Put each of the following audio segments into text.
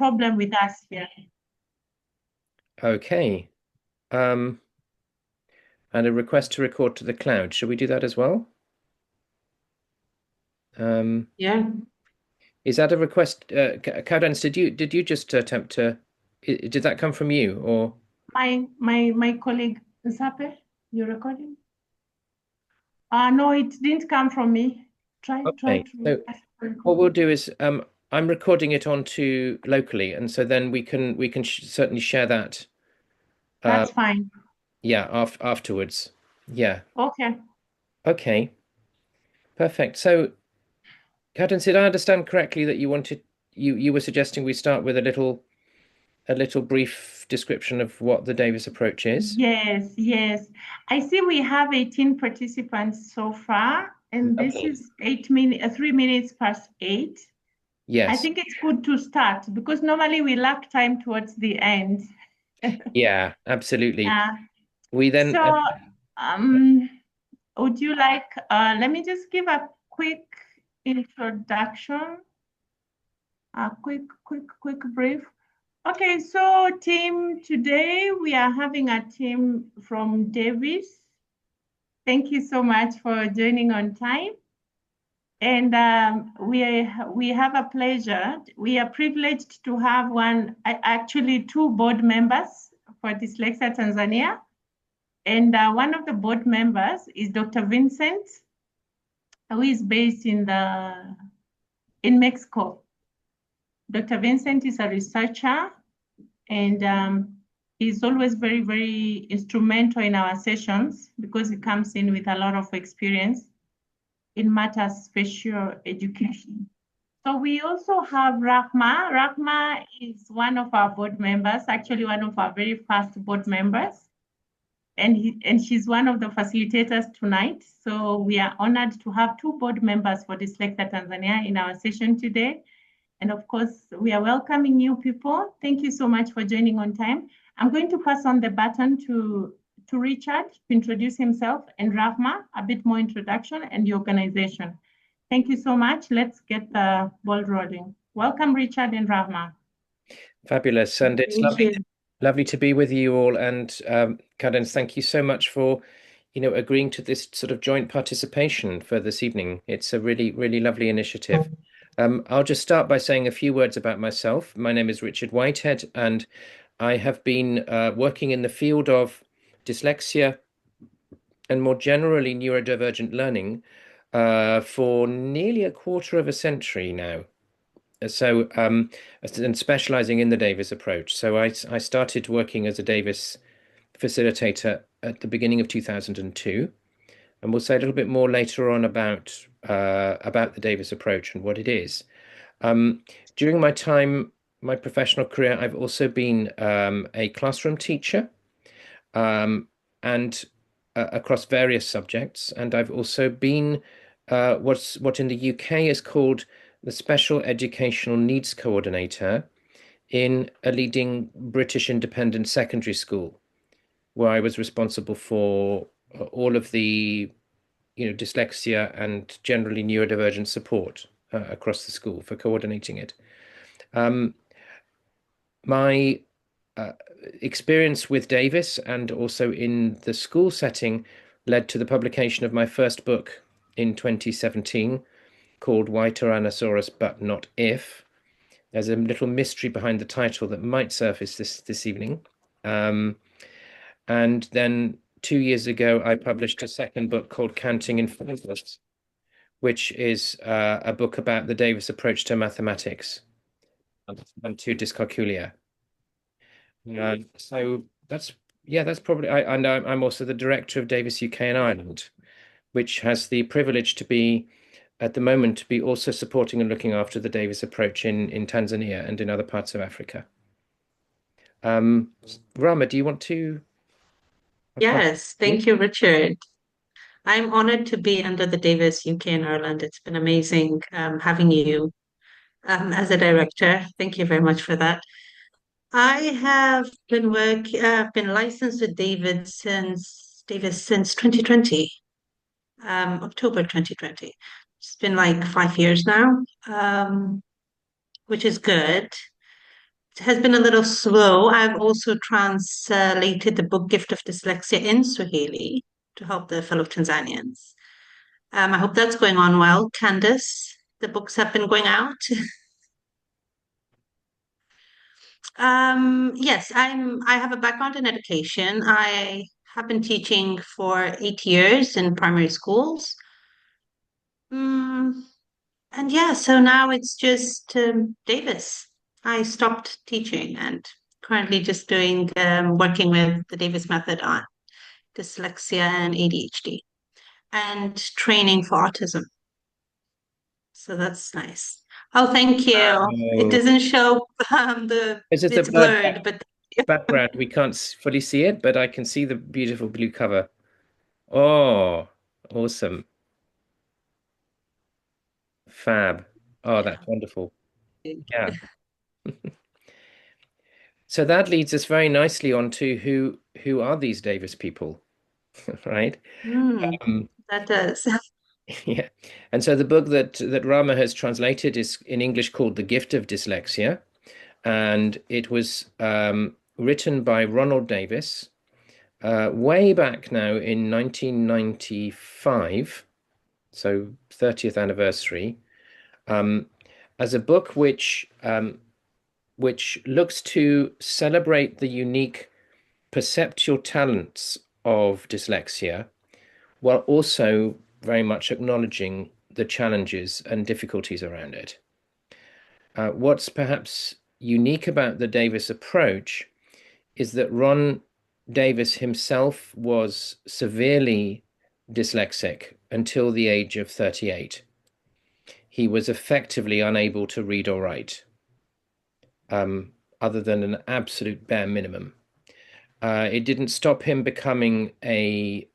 problem with us here. Okay. Um, and a request to record to the cloud. Should we do that as well? Yeah. Is that a request? Cadence, did you just attempt to? Did that come from you or? My colleague Zape, you recording? No, it didn't come from me. Try Okay. to So ask for what record. we'll do is I'm recording it onto locally, and so then we can certainly share that. Uh, That's fine. yeah, afterwards. Yeah. Okay. Okay. Perfect. So, Cadence, did I understand correctly that you were suggesting we start with a little brief description of what the Davis approach is? Yes, yes. I see we have 18 participants so far, and this Lovely. is 8 minutes, 3 minutes past 8. I Yes. think it's good to start because normally we lack time towards the end. Yeah, absolutely. Yeah. We then, So, um, would you like, let me just give a quick introduction, a quick brief. Okay, so team, today we are having a team from Davis. Thank you so much for joining on time. And we have a pleasure. We are privileged to have actually two board members for Dyslexia Tanzania. And one of the board members is Dr. Vincent, who is based in Mexico. Dr. Vincent is a researcher and he's always very, very instrumental in our sessions because he comes in with a lot of experience in matters special education. So we also have Rahma. Rahma is one of our board members, actually one of our very first board members. And she's one of the facilitators tonight. So we are honored to have two board members for Dyslexia Tanzania in our session today. And of course, we are welcoming new people. Thank you so much for joining on time. I'm going to pass on the baton to Richard to introduce himself and Rahma, a bit more introduction and the organization. Thank you so much. Let's get the ball rolling. Welcome, Richard and Rahma. fabulous, and it's Thank lovely, you. lovely to be with you all. And Cadence, thank you so much for, agreeing to this sort of joint participation for this evening. It's a really, really lovely initiative. I'll just start by saying a few words about myself. My name is Richard Whitehead, and I have been working in the field of dyslexia and more generally neurodivergent learning for nearly a quarter of a century now. So, and specializing in the Davis approach. So I started working as a Davis facilitator at the beginning of 2002, and we'll say a little bit more later on about the Davis approach and what it is. During my professional career, I've also been a classroom teacher, and across various subjects, and I've also been what in the UK is called the Special Educational Needs Coordinator in a leading British independent secondary school, where I was responsible for all of the, dyslexia and generally neurodivergent support across the school for coordinating it. Um, my experience with Davis and also in the school setting led to the publication of my first book in 2017 called Why Tyrannosaurus But Not If. There's a little mystery behind the title that might surface this evening. Um, and then 2 years ago, I published a second book called Counting in Focus, which is a book about the Davis approach to mathematics and to dyscalculia. So that's probably I know I'm also the director of Davis UK and Ireland, which has the privilege to be at the moment to be also supporting and looking after the Davis approach in Tanzania and in other parts of Africa. Um, Rama, do you want to Yes, thank contribute? you, Richard. I'm honored to be under the Davis UK and Ireland. It's been amazing having you as a director. Thank you very much for that. I have been licensed with Davis since 2020, October 2020. It's been like 5 years now, which is good. has been a little slow. I've also translated the book Gift of Dyslexia in Swahili to help the fellow Tanzanians. I hope that's going on well. Candice, the books have been going out. Yes, I have a background in education. I have been teaching for 8 years in primary schools. Mm, and yeah, so now it's just Davis. I stopped teaching and currently just doing working with the Davis method on dyslexia and ADHD and training for autism. So that's nice. Oh, thank you. It Oh, doesn't show the this is the it's blurred blurred, but background. We can't fully see it, but I can see the beautiful blue cover. Oh, awesome. Fab. Oh, that's wonderful. Yeah. So that leads us very nicely on to who are these Davis people, right? mm, Um, that does. yeah. And so the book that Rama has translated is in English called The Gift of Dyslexia, and it was written by Ronald Davis way back now in 1995, so 30th anniversary, um, as a book which looks to celebrate the unique perceptual talents of dyslexia while also very much acknowledging the challenges and difficulties around it. What's perhaps unique about the Davis approach is that Ron Davis himself was severely dyslexic until the age of 38. He was effectively unable to read or write, other than an absolute bare minimum. It didn't stop him becoming a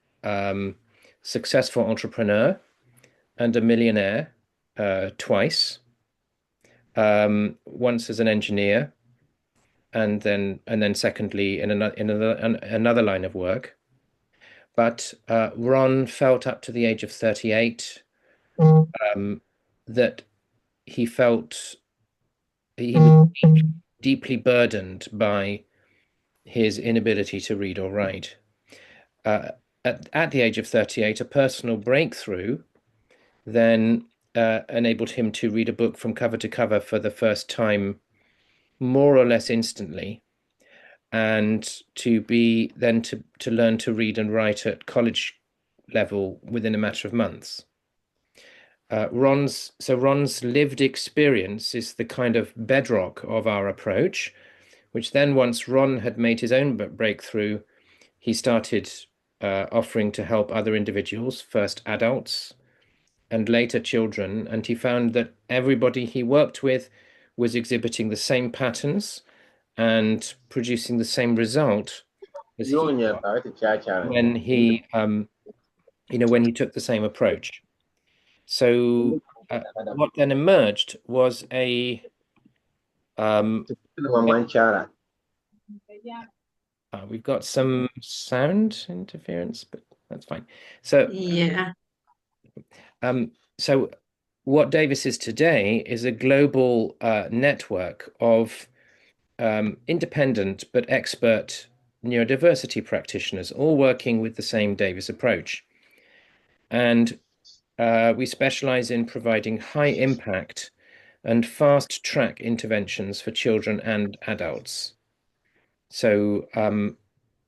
successful entrepreneur and a millionaire twice. Once as an engineer, and then secondly in another line of work. But Ron felt up to the age of 38 that he felt he was deeply burdened by his inability to read or write. Uh, at the age of 38, a personal breakthrough then enabled him to read a book from cover to cover for the first time, more or less instantly, and to learn to read and write at college level within a matter of months. Ron's lived experience is the kind of bedrock of our approach, which then once Ron had made his own breakthrough, he started offering to help other individuals, first adults and later children, and he found that everybody he worked with was exhibiting the same patterns and producing the same result as he got when he took the same approach. So what then emerged was a um, we've got some sound interference, but that's fine. So Yeah. so what Davis is today is a global network of independent but expert neurodiversity practitioners, all working with the same Davis approach. And we specialize in providing high impact and fast track interventions for children and adults. So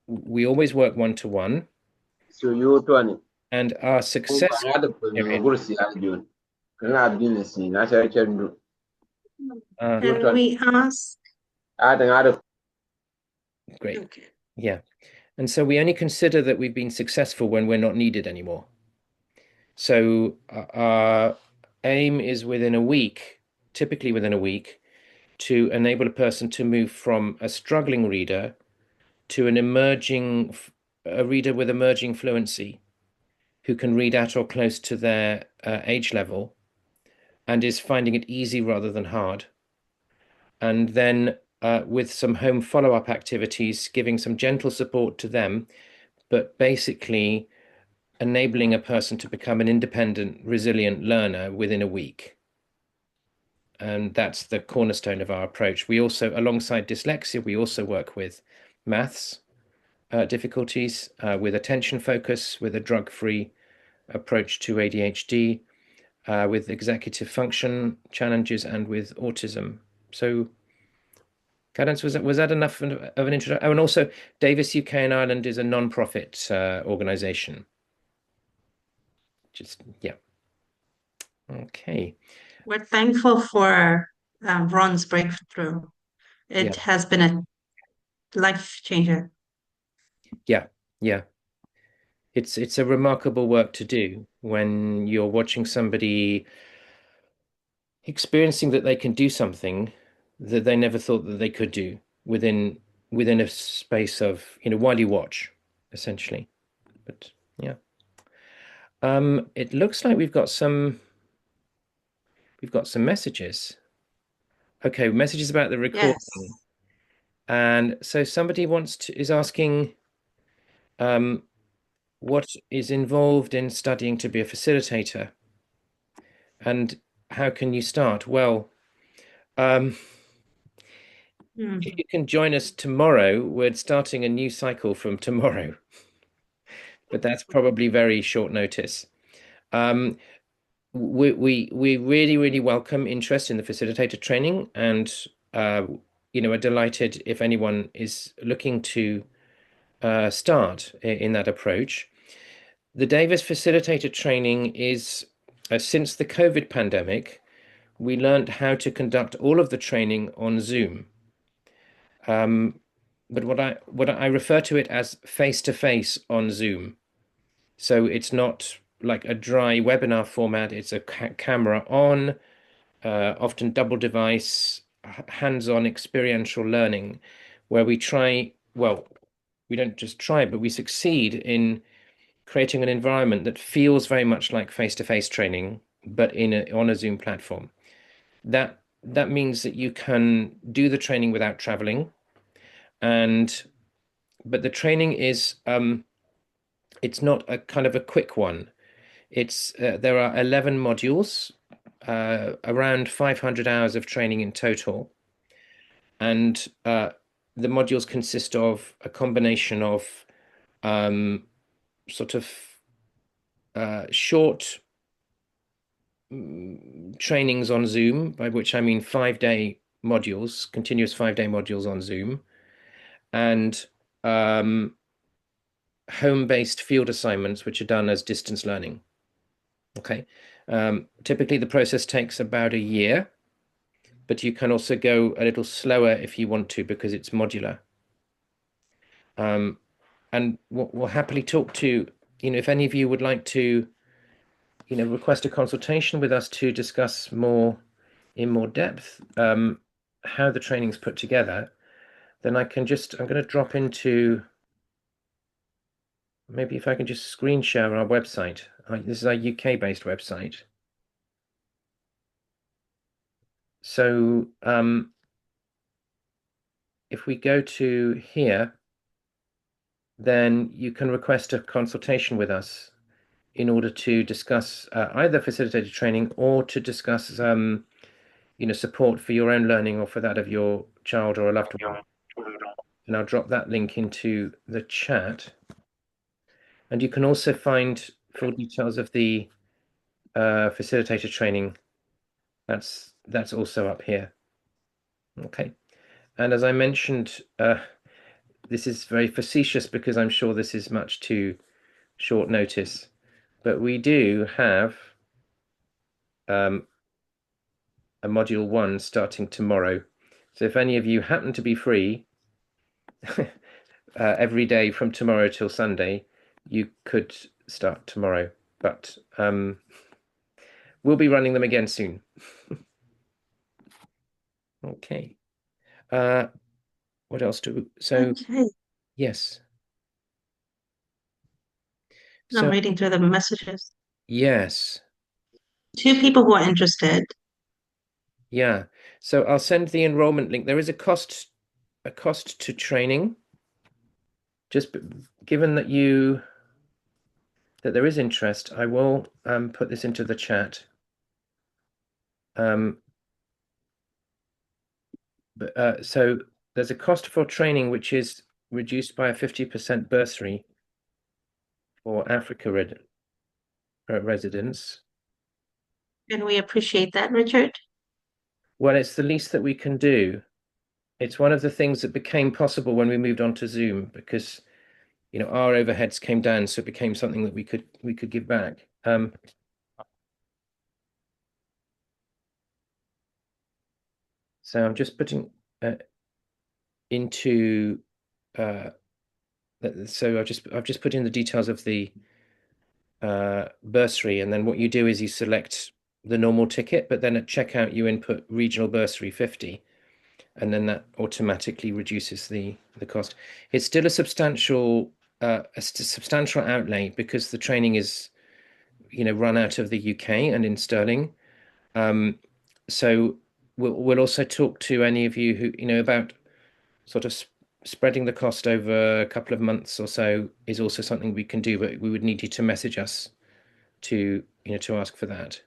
we always work one to one, and our success period. Can we ask? Great. Okay. Yeah. And so we only consider that we've been successful when we're not needed anymore. So our aim is within a week, typically within a week, to enable a person to move from a struggling reader to a reader with emerging fluency who can read at or close to their age level and is finding it easy rather than hard. And then with some home follow-up activities, giving some gentle support to them, but basically enabling a person to become an independent, resilient learner within a week. and that's the cornerstone of our approach. We also, alongside dyslexia, we also work with maths difficulties, with attention focus, with a drug-free approach to ADHD, with executive function challenges, and with autism. So, Cadence, was that enough of an introduction? Oh, and also, Davis UK and Ireland is a non-profit organization. Just, yeah. Okay. We're thankful for Ron's breakthrough. It Yeah. has been a life changer. Yeah. Yeah. It's a remarkable work to do when you're watching somebody experiencing that they can do something that they never thought that they could do within a space of, while you watch, essentially. But yeah. It looks like we've got some messages. Okay, messages about the recording. Yes. And so somebody is asking what is involved in studying to be a facilitator and how can you start? Well, if you can join us tomorrow, we're starting a new cycle from tomorrow, but that's probably very short notice. We really, really welcome interest in the facilitator training, and are delighted if anyone is looking to start in that approach. The Davis facilitator training is since the COVID pandemic, we learned how to conduct all of the training on Zoom. But what I refer to it as face-to-face on Zoom. So it's not like a dry webinar format. It's a camera on, often double device, hands-on experiential learning, where we don't just try, but we succeed in creating an environment that feels very much like face-to-face training, but on a Zoom platform. That means that you can do the training without traveling, but the training is it's not a kind of a quick one. There are 11 modules, around 500 hours of training in total, and the modules consist of a combination of sort of short trainings on Zoom, by which I mean 5-day modules, continuous 5-day modules on Zoom, and home-based field assignments, which are done as distance learning. Okay. Typically, the process takes about a year, but you can also go a little slower if you want to because it's modular. And we'll happily talk to, if any of you would like to, request a consultation with us to discuss in more depth how the training's put together, then I'm going to drop into, maybe if I can just screen share our website. This is our UK-based website. So if we go to here, then you can request a consultation with us in order to discuss either facilitated training or to discuss support for your own learning or for that of your child or a loved one. And I'll drop that link into the chat. And you can also find full details of the facilitator training. That's also up here. Okay. And as I mentioned, this is very facetious because I'm sure this is much too short notice, but we do have a module 1 starting tomorrow. So if any of you happen to be free every day from tomorrow till Sunday, you could start tomorrow, but we'll be running them again soon. Okay. What else Okay. Yes. I'm reading through the messages. Yes. 2 people who are interested. Yeah. So I'll send the enrollment link. There is a cost to training. Just given that there is interest, I will put this into the chat. But so there's a cost for training which is reduced by a 50% bursary for Africa residents. And we appreciate that, Richard. Well, it's the least that we can do. It's one of the things that became possible when we moved on to Zoom because our overheads came down, so it became something that we could give back. So I'm just putting into so I've just put in the details of the bursary, and then what you do is you select the normal ticket, but then at checkout you input regional bursary 50, and then that automatically reduces the cost. It's still a substantial outlay because the training is run out of the UK and in sterling. So we'll also talk to any of you who about sort of spreading the cost over a couple of months or so is also something we can do, but we would need you to message us to to ask for that.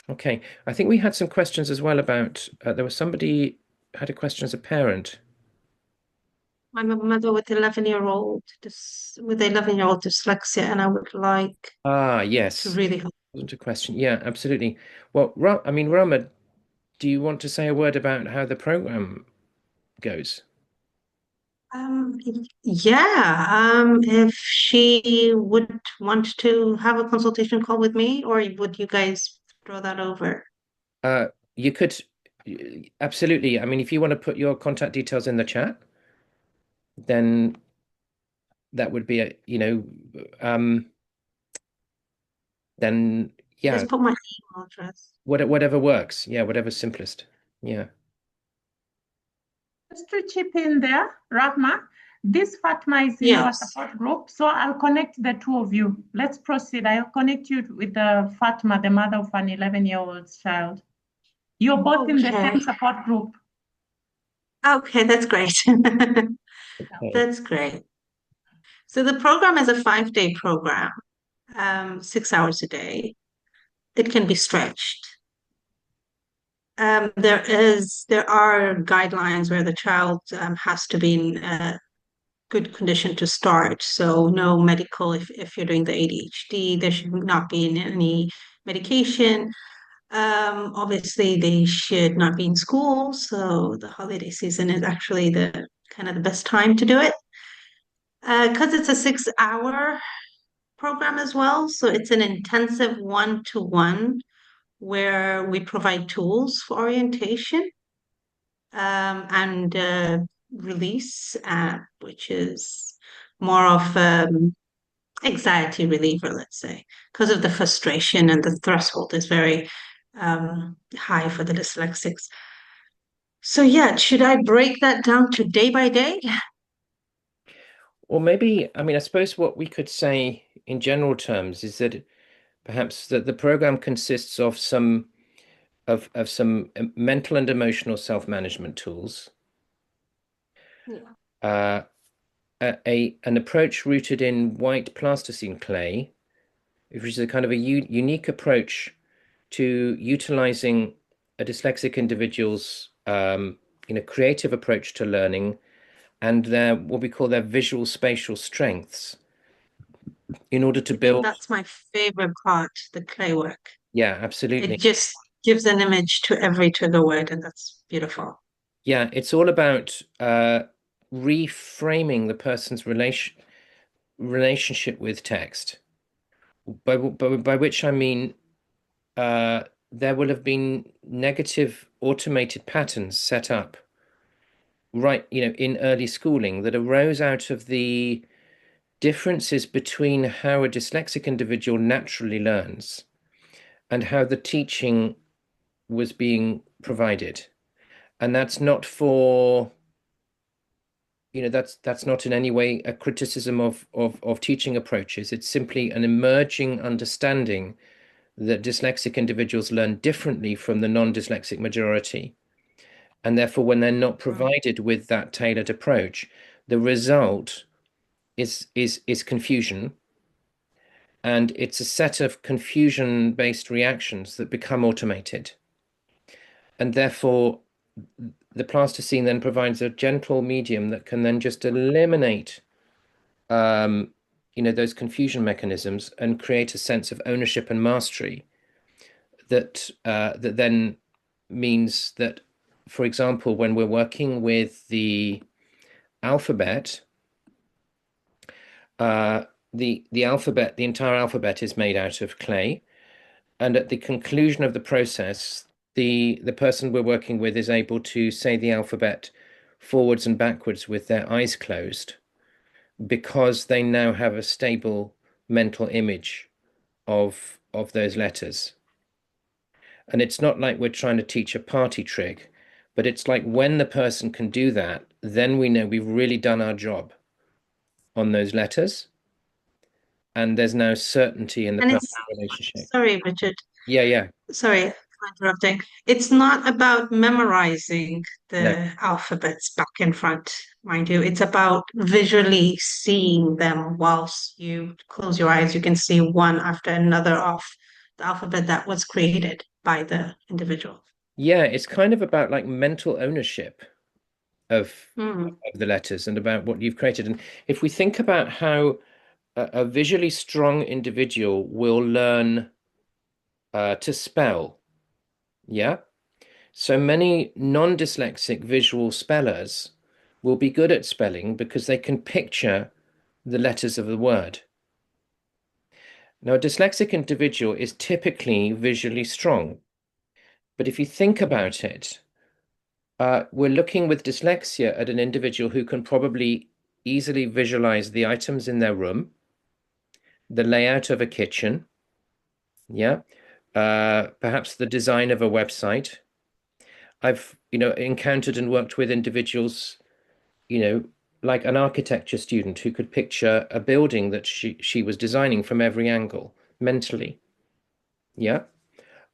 Okay, I think we had some questions as well about there was somebody had a question as a parent. I'm a mother with 11-year-old with 11-year-old dyslexia, and I would like to Yes, really help. wasn't a question. Yeah, absolutely. Well, I mean, Rama, do you want to say a word about how the program goes? Um, yeah, if she would want to have a consultation call with me, or would you guys throw that over? Uh, you could absolutely. I mean, if you want to put your contact details in the chat, then that would be then yeah, Just put my email address. whatever works. Yeah, whatever's simplest. Yeah. Just to chip in there, Rahma, this Fatma is in our Yes. support group, so I'll connect the two of you. Let's proceed. I'll connect you with the Fatma, the mother of an 11-year-old child. You're both in the Okay. same support group. Okay, that's great. Okay. That's great. So the program is a 5-day program, 6 hours a day. It can be stretched. There are guidelines where the child has to be in good condition to start. So no medical if you're doing the ADHD, there should not be any medication. Obviously they should not be in school, so the holiday season is actually the kind of the best time to do it. Because it's a 6 hour program as well. So it's an intensive one-to-one where we provide tools for orientation and release, which is more of anxiety reliever, let's say, because of the frustration and the threshold is very high for the dyslexics. So yeah, should I break that down to day by day? Or maybe, I mean, I suppose what we could say in general terms is that perhaps that the program consists of some mental and emotional self-management tools, Yeah. uh, an approach rooted in white plasticine clay, which is a kind of a unique approach to utilizing a dyslexic individual's creative approach to learning and their what we call their visual spatial strengths in order to I think build. that's my favorite part, the clay work. Yeah, It absolutely. just gives an image to every trigger word, and that's beautiful. Yeah, it's all about reframing the person's relationship with text. By which I mean there will have been negative automated patterns set up right, in early schooling that arose out of the differences between how a dyslexic individual naturally learns and how the teaching was being provided. And that's not for, that's not in any way a criticism of teaching approaches. It's simply an emerging understanding that dyslexic individuals learn differently from the non-dyslexic majority. And therefore, when they're not Right. provided with that tailored approach, the result is confusion. And it's a set of confusion-based reactions that become automated. And therefore, the plasticine then provides a gentle medium that can then just eliminate those confusion mechanisms and create a sense of ownership and mastery that then means that, for example, when we're working with the alphabet, the alphabet, the entire alphabet is made out of clay, and at the conclusion of the process, the person we're working with is able to say the alphabet forwards and backwards with their eyes closed because they now have a stable mental image of those letters. And it's not like we're trying to teach a party trick, but it's like when the person can do that, then we know we've really done our job on those letters. And there's now certainty in the And power it's, relationship. sorry, Richard, Yeah, yeah. sorry for interrupting. It's not about memorizing No. the alphabets back and front, mind you. It's about visually seeing them whilst you close your eyes. You can see one after another of the alphabet that was created by the individual. Yeah, it's kind of about like mental ownership of, Hmm. of the letters and about what you've created. And if we think about how a visually strong individual will learn to spell, yeah. So many non-dyslexic visual spellers will be good at spelling because they can picture the letters of the word. Now, a dyslexic individual is typically visually strong, but if you think about it, we're looking with dyslexia at an individual who can probably easily visualize the items in their room, the layout of a kitchen, yeah, perhaps the design of a website. I've, encountered and worked with individuals, you know, like an architecture student who could picture a building that she was designing from every angle mentally. Yeah.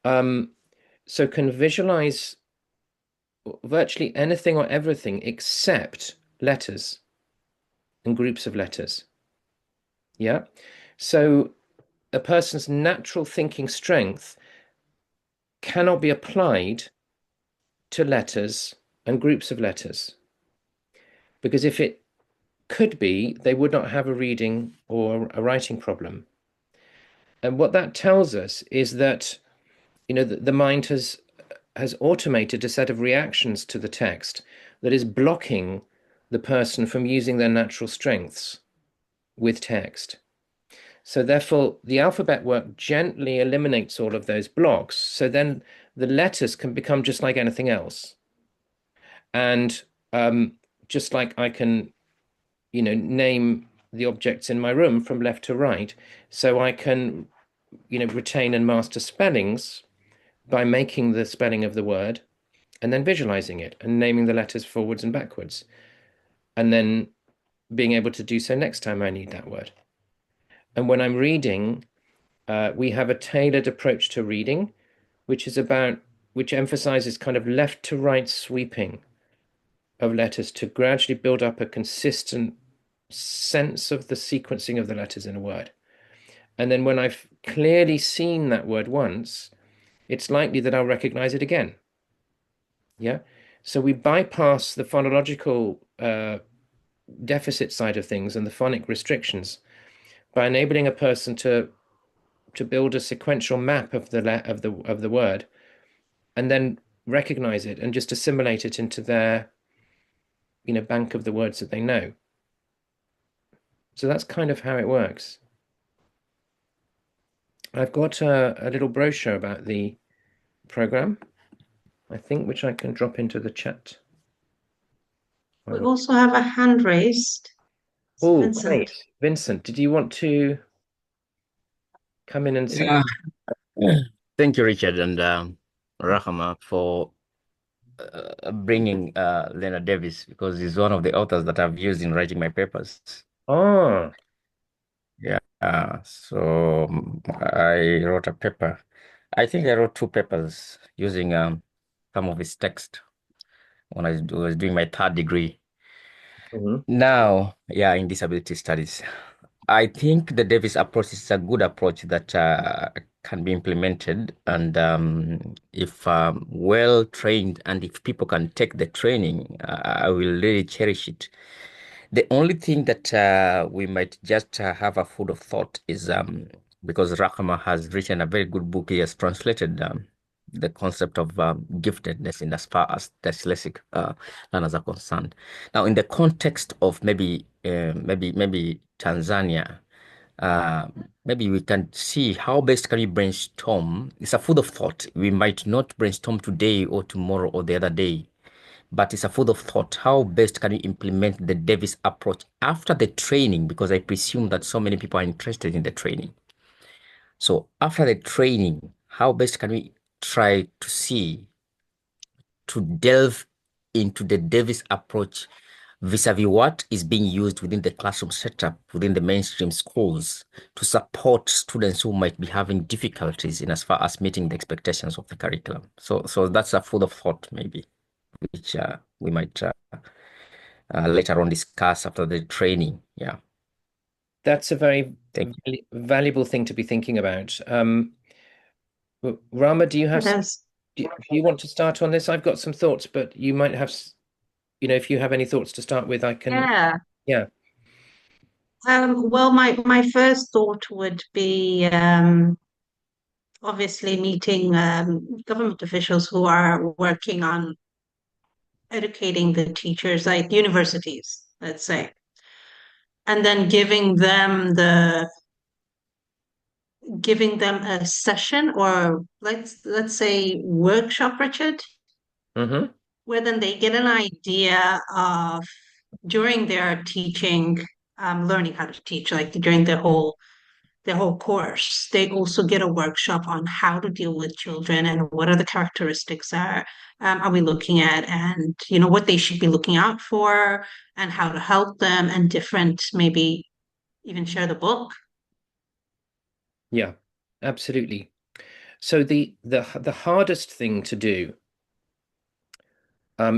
Um, so can visualize virtually anything or everything except letters and groups of letters. Yeah. So a person's natural thinking strength cannot be applied to letters and groups of letters. Because if it could be, they would not have a reading or a writing problem. And what that tells us is that, the mind has automated a set of reactions to the text that is blocking the person from using their natural strengths with text. So therefore, the alphabet work gently eliminates all of those blocks. So then the letters can become just like anything else. And just like I can, name the objects in my room from left to right, so I can, retain and master spellings by making the spelling of the word and then visualizing it and naming the letters forwards and backwards, and then being able to do so next time I need that word. And when I'm reading, we have a tailored approach to reading, which emphasizes kind of left to right sweeping of letters to gradually build up a consistent sense of the sequencing of the letters in a word. And then when I've clearly seen that word once, it's likely that I'll recognize it again. Yeah. So we bypass the phonological deficit side of things and the phonic restrictions by enabling a person to build a sequential map of the word and then recognize it and just assimilate it into their bank of the words that they know. So that's kind of how it works. I've got a little brochure about the program, I think, which I can drop into the chat. We also have a hand raised. It's Oh, Vincent. great. Vincent, did you want to come in and say? Yeah. Thank you, Richard and Rahama, for bringing Leonard Davis because he's one of the authors that I've used in writing my papers. Oh, Yeah. So I wrote a paper. I think I wrote two papers using some of his text when I was doing my third degree. mhm. Now, yeah, in disability studies. I think the Davis approach is a good approach that can be implemented, and if well trained, and if people can take the training, I will really cherish it. The only thing that we might just have a food of thought is because Rahama has written a very good book. He has translated the concept of giftedness in as far as dyslexic learners are concerned. Now, in the context of maybe Tanzania, uh, maybe we can see how best can we brainstorm. It's a food of thought. We might not brainstorm today or tomorrow or the other day, but it's a food of thought. How best can we implement the Davis approach after the training? Because I presume that so many people are interested in the training. So after the training, how best can we try to see to delve into the Davis approach vis-a-vis what is being used within the classroom setup within the mainstream schools to support students who might be having difficulties in as far as meeting the expectations of the curriculum. So that's a food of thought maybe, which we might later on discuss after the training. Yeah. That's a very Thank you. valuable thing to be thinking about. Rama, do you have It is. do you want to start on this? I've got some thoughts, but you might have, if you have any thoughts to start with, I can. Yeah. Yeah. Well, my first thought would be obviously meeting government officials who are working on educating the teachers, like universities, let's say, and then giving them a session or let's say workshop, Richard, Mm-hmm. where then they get an idea of during their teaching, learning how to teach, like during the whole course. They also get a workshop on how to deal with children and what are the characteristics are we looking at, and what they should be looking out for, and how to help them, and different maybe even share the book. Yeah, absolutely. So the hardest thing to do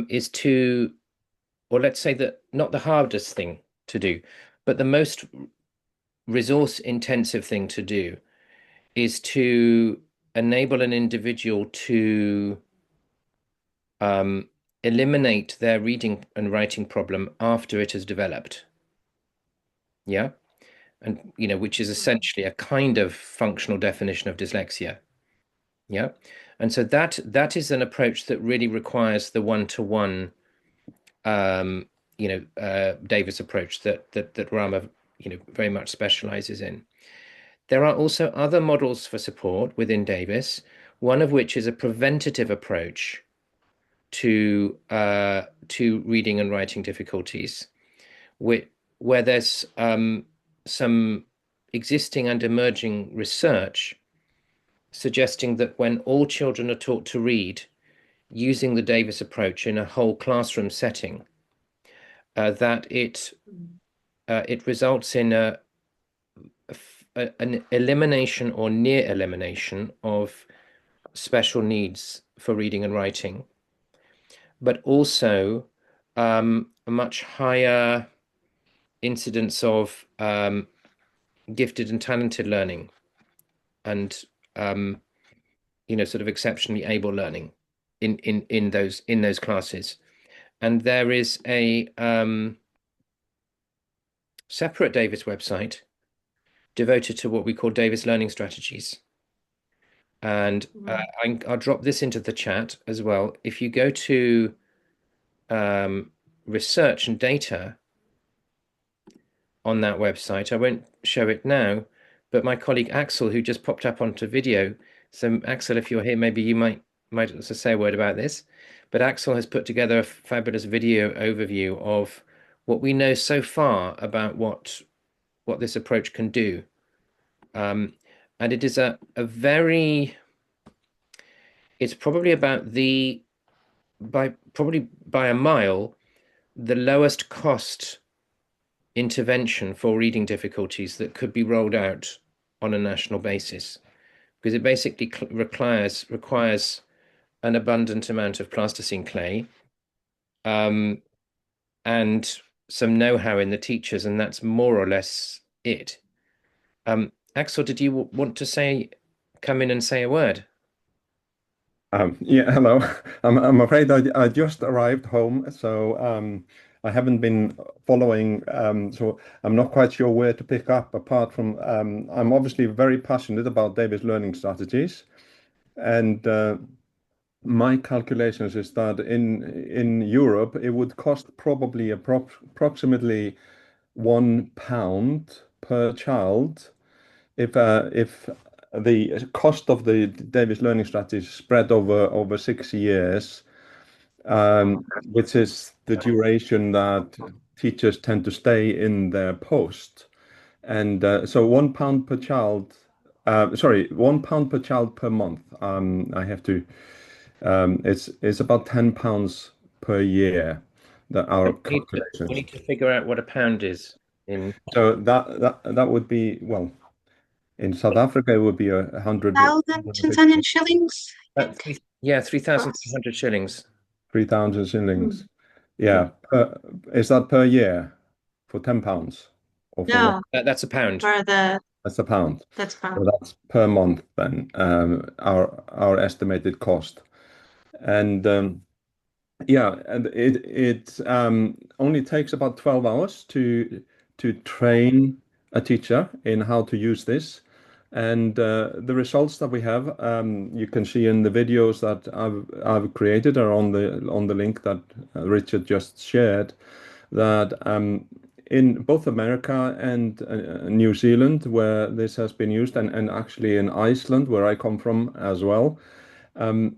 is to, or let's say that not the hardest thing to do, but the most resource intensive thing to do is to enable an individual to eliminate their reading and writing problem after it has developed. Yeah. And, which is essentially a kind of functional definition of dyslexia. Yeah. And so that is an approach that really requires the one-to-one, Davis approach that Rama, very much specializes in. There are also other models for support within Davis, one of which is a preventative approach to reading and writing difficulties, where there's some existing and emerging research suggesting that when all children are taught to read using the Davis approach in a whole classroom setting, that it results in an elimination or near elimination of special needs for reading and writing, but also a much higher incidence of gifted and talented learning and sort of exceptionally able learning in those classes. And there is a separate Davis website devoted to what we call Davis learning strategies. And I'll drop this into the chat as well. If you go to research and data on that website, I won't show it now, but my colleague Axel, who just popped up onto video. So Axel, if you're here, maybe you might also say a word about this. But Axel has put together a fabulous video overview of what we know so far about what this approach can do. And it is it's probably about probably by a mile, the lowest cost intervention for reading difficulties that could be rolled out on a national basis, because it basically requires an abundant amount of plasticine clay, and some know-how in the teachers, and that's more or less it. Axel, did you want to come in and say a word? Yeah, hello. I'm afraid I just arrived home, so I haven't been following. So I'm not quite sure where to pick up. Apart from I'm obviously very passionate about Davis learning strategies, and my calculations is that in Europe it would cost probably approximately £1 per child if the cost of the Davis learning strategy is spread over 6 years, which is the duration that teachers tend to stay in their post. And so £1 per child, sorry, £1 per child per month. I have to. It's about £10 per year. That our We calculations. need to figure out what a pound is in. So that would be, well, in South Africa it would be 100. 1,200 shillings, I think. Yeah, 3,300 shillings. 3,000 shillings. Yeah. Is that per year for £10 or for what? No, That's a pound. That's a pound. that's So pound. that's per month then, our estimated cost. And yeah, and it only takes about 12 hours to train a teacher in how to use this. And the results that we have, you can see in the videos that I've created are on the link that Richard just shared. That in both America and New Zealand, where this has been used, and actually in Iceland, where I come from as well,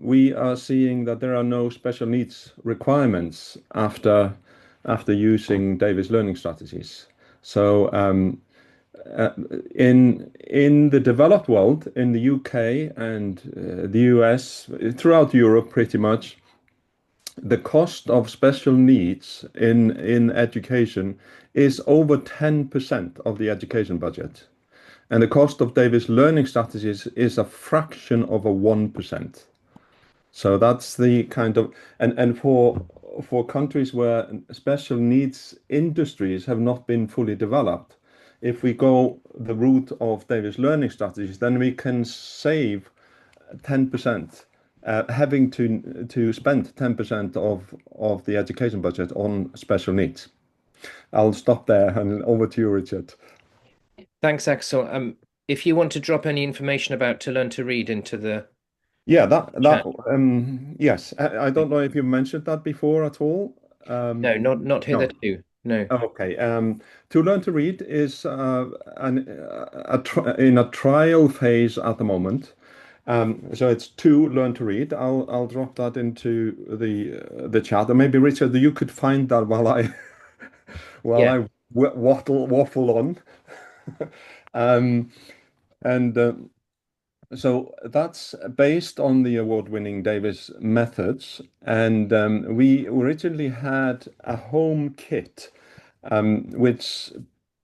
we are seeing that there are no special needs requirements after using Davis learning strategies. So in the developed world, in the UK and the US, throughout Europe, pretty much, the cost of special needs in education is over 10% of the education budget, and the cost of Davis learning strategies is a fraction of a 1%. So that's the kind of, and for countries where special needs industries have not been fully developed, if we go the route of Davis learning strategies, then we can save 10%, having to spend 10% of the education budget on special needs. I'll stop there and over to you, Richard. Thanks, Axel. If you want to drop any information about To Learn to Read into the Yeah, chat. yes. I don't know if you mentioned that before at all. No, not hitherto. No. Okay. To Learn to Read is in a trial phase at the moment. So it's To Learn to Read. I'll drop that into the chat, and maybe Richard, you could find that while I Yeah. waffle on. And so that's based on the award-winning Davis methods, and we originally had a home kit, which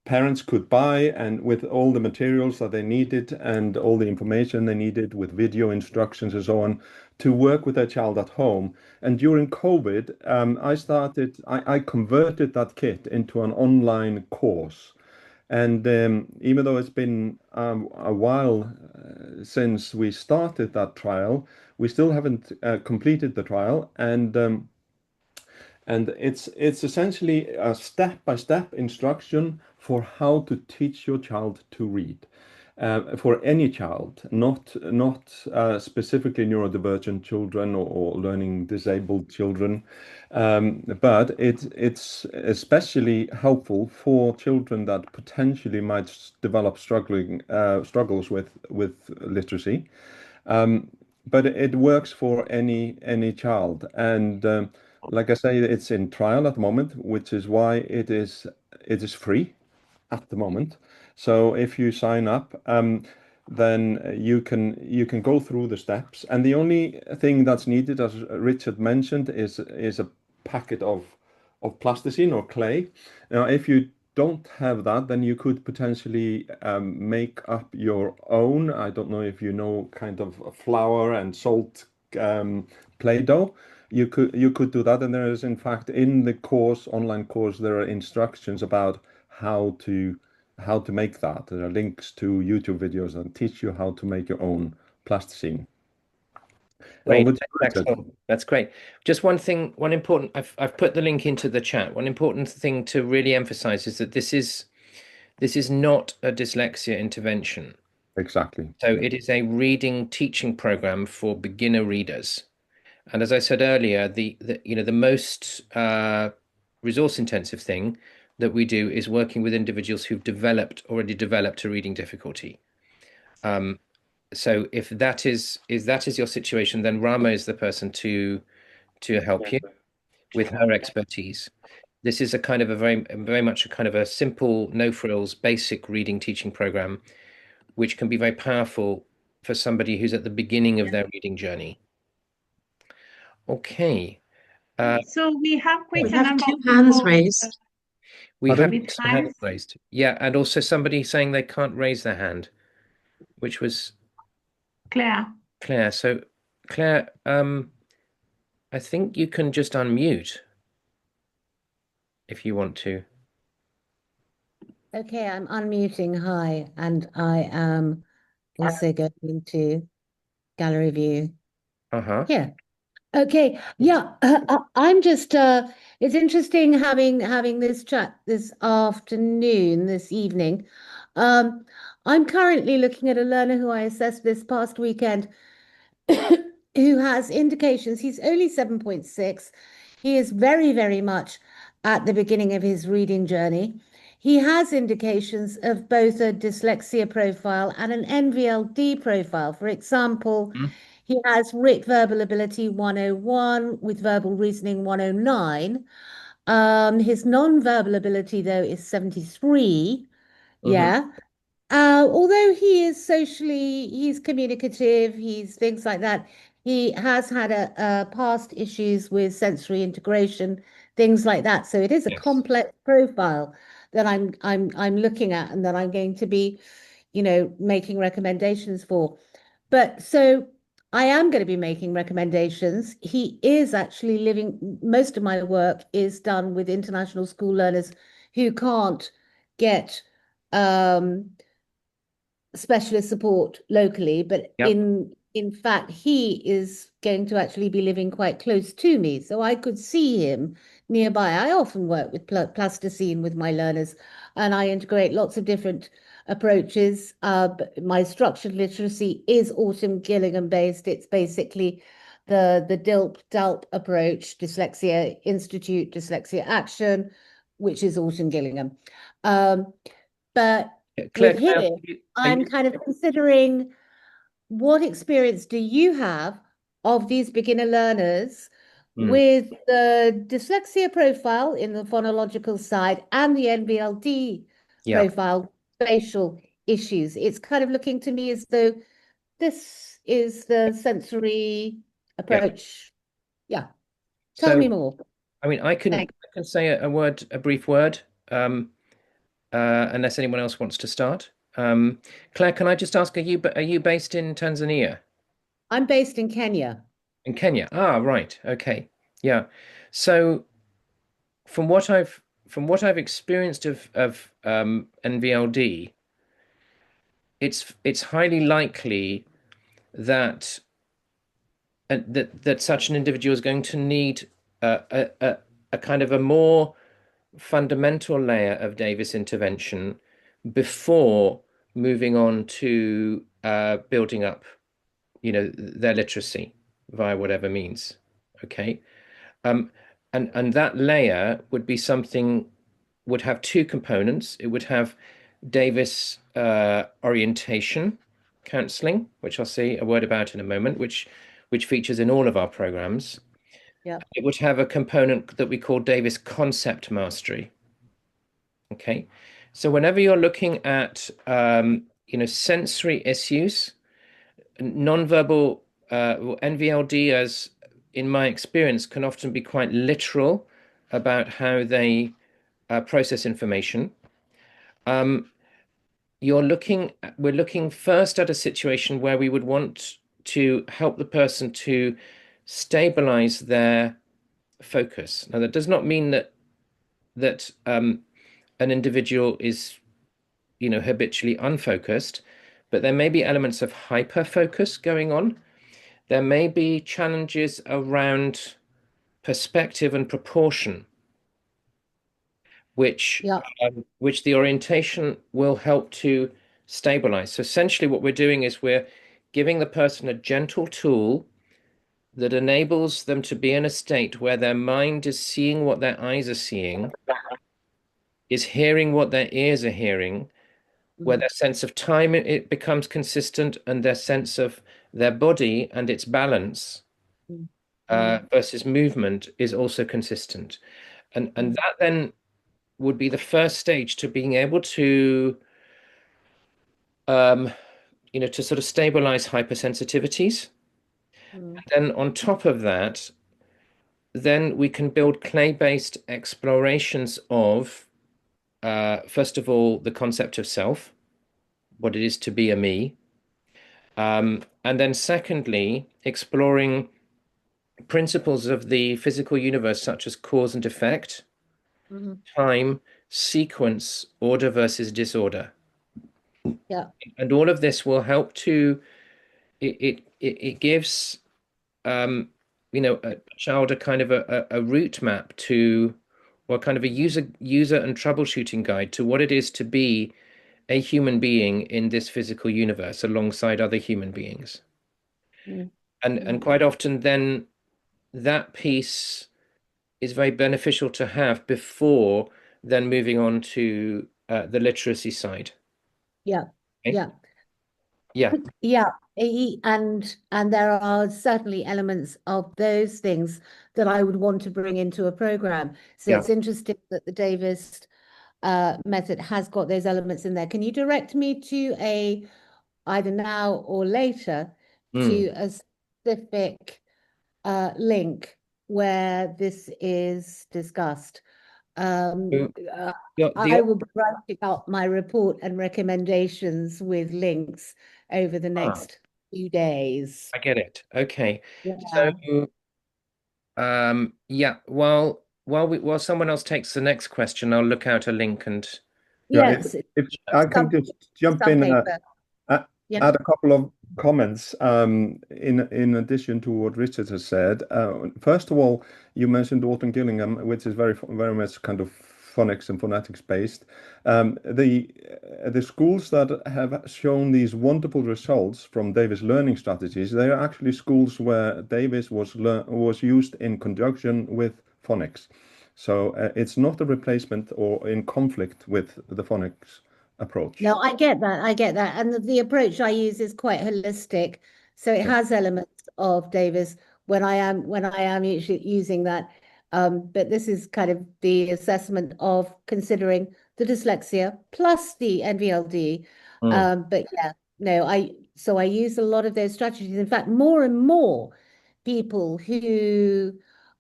parents could buy, and with all the materials that they needed and all the information they needed with video instructions and so on to work with their child at home. And during COVID, I converted that kit into an online course. And even though it's been a while since we started that trial, we still haven't completed the trial, and it's essentially a step-by-step instruction for how to teach your child to read. For any child, not specifically neurodivergent children or learning disabled children, but it's especially helpful for children that potentially might develop struggles with literacy. But it works for any child, and like I say, it's in trial at the moment, which is why it is free at the moment. So if you sign up, then you can go through the steps, and the only thing that's needed, as Richard mentioned, is a packet of plasticine or clay. Now, if you don't have that, then you could potentially make up your own. I don't know if you know, kind of flour and salt Play-Doh. You could do that, and there is, in fact, in the online course, there are instructions about how to how to make that. There are links to YouTube videos that teach you how to make your own plasticine. Great. Over to you, Richard. Excellent. That's great. Just one thing, one important, I've put the link into the chat. One important thing to really emphasize is that this is not a dyslexia intervention. Exactly. So it is a reading teaching program for beginner readers. And as I said earlier, the most resource intensive thing that we do is working with individuals who've already developed a reading difficulty. So if that is your situation, then Rama is the person to help you with her expertise. This is a kind of a very much a kind of a simple, no frills, basic reading teaching program, which can be very powerful for somebody who's at the beginning of their reading journey. Okay. So we have quite We a have number two of hands people raised. We have with some hands hands. raised. Yeah, and also somebody saying they can't raise their hand, which was Claire. Claire. So Claire, I think you can just unmute if you want to. Okay, I'm unmuting. Hi, and I am also going into gallery view Uh-huh. here. Okay, yeah, I'm just it's interesting having this chat this afternoon, this evening. I'm currently looking at a learner who I assessed this past weekend who has indications. He's only 7.6. He is very, very much at the beginning of his reading journey. He has indications of both a dyslexia profile and an NVLD profile. For example, he has writ verbal ability 101 with verbal reasoning 109. His non-verbal ability, though, is 73. Yeah. Although he's communicative, he's things like that. He has had a past issues with sensory integration, things like that. So it is a Yes. complex profile that I'm looking at and that I'm going to be, making recommendations for. But so I am going to be making recommendations. He is actually living, most of my work is done with international school learners who can't get specialist support locally, but Yep. in fact, he is going to actually be living quite close to me, so I could see him nearby. I often work with plasticine with my learners, and I integrate lots of different approaches. But my structured literacy is Autumn Gillingham based. It's basically the DILP-DALP approach, Dyslexia Institute, Dyslexia Action, which is Autumn Gillingham. But Claire, with Claire, him, I'm kind of considering what experience do you have of these beginner learners with the dyslexia profile in the phonological side and the NVLD yeah. profile, spatial issues? It's kind of looking to me as though this is the sensory approach. Yeah. Tell So, me more. I mean, I can say a brief word, unless anyone else wants to start. Claire, can I just ask, are you based in Tanzania? I'm based in Kenya. In Kenya? Ah, right. Okay. Yeah. So from what I've experienced of NVLD, it's highly likely that that such an individual is going to need a kind of a more fundamental layer of Davis intervention before moving on to building up, their literacy via whatever means. Okay. And that layer would be would have two components. It would have Davis orientation counseling, which I'll say a word about in a moment, which features in all of our programs. Yeah. It would have a component that we call Davis concept mastery. Okay. So whenever you're looking at sensory issues, nonverbal NVLD, as in my experience, can often be quite literal about how they process information. We're looking first at a situation where we would want to help the person to stabilize their focus. Now, that does not mean that an individual is habitually unfocused, but there may be elements of hyper-focus going on. There may be challenges around perspective and proportion, which Yeah. which the orientation will help to stabilize. So essentially what we're doing is we're giving the person a gentle tool that enables them to be in a state where their mind is seeing what their eyes are seeing, is hearing what their ears are hearing, where their sense of time it becomes consistent, and their sense of their body and its balance versus movement is also consistent. And that then would be the first stage to being able to to sort of stabilize hypersensitivities. And then on top of that, then we can build clay-based explorations of first of all the concept of self, what it is to be a me. And then secondly, exploring principles of the physical universe, such as cause and effect, time, sequence, order versus disorder. Yeah. And all of this will help to, it gives, a child a kind of a route map to, or kind of a user and troubleshooting guide to what it is to be a human being in this physical universe alongside other human beings. And quite often then that piece is very beneficial to have before then moving on to the literacy side. Yeah. Okay? Yeah. Yeah. Yeah, and there are certainly elements of those things that I would want to bring into a program. So Yeah. it's interesting that the Davis method has got those elements in there. Can you direct me to either now or later to a specific link where this is discussed? I will be writing out my report and recommendations with links over the next few days. I get it. Okay. Yeah. So yeah, while someone else takes the next question, I'll look out a link and Yeah, Yes, if I can just jump some in paper. Yeah. add a couple of comments in addition to what Richard has said. First of all, you mentioned Alton Gillingham, which is very much kind of phonics and phonetics based. The schools that have shown these wonderful results from Davis learning strategies, they are actually schools where Davis was used in conjunction with phonics. So it's not a replacement or in conflict with the phonics approach. No, I get that. I get that. And the approach I use is quite holistic. So it has elements of Davis when I am usually using that. But this is kind of the assessment of considering the dyslexia plus the NVLD. But yeah, no, I use a lot of those strategies. In fact, more and more people who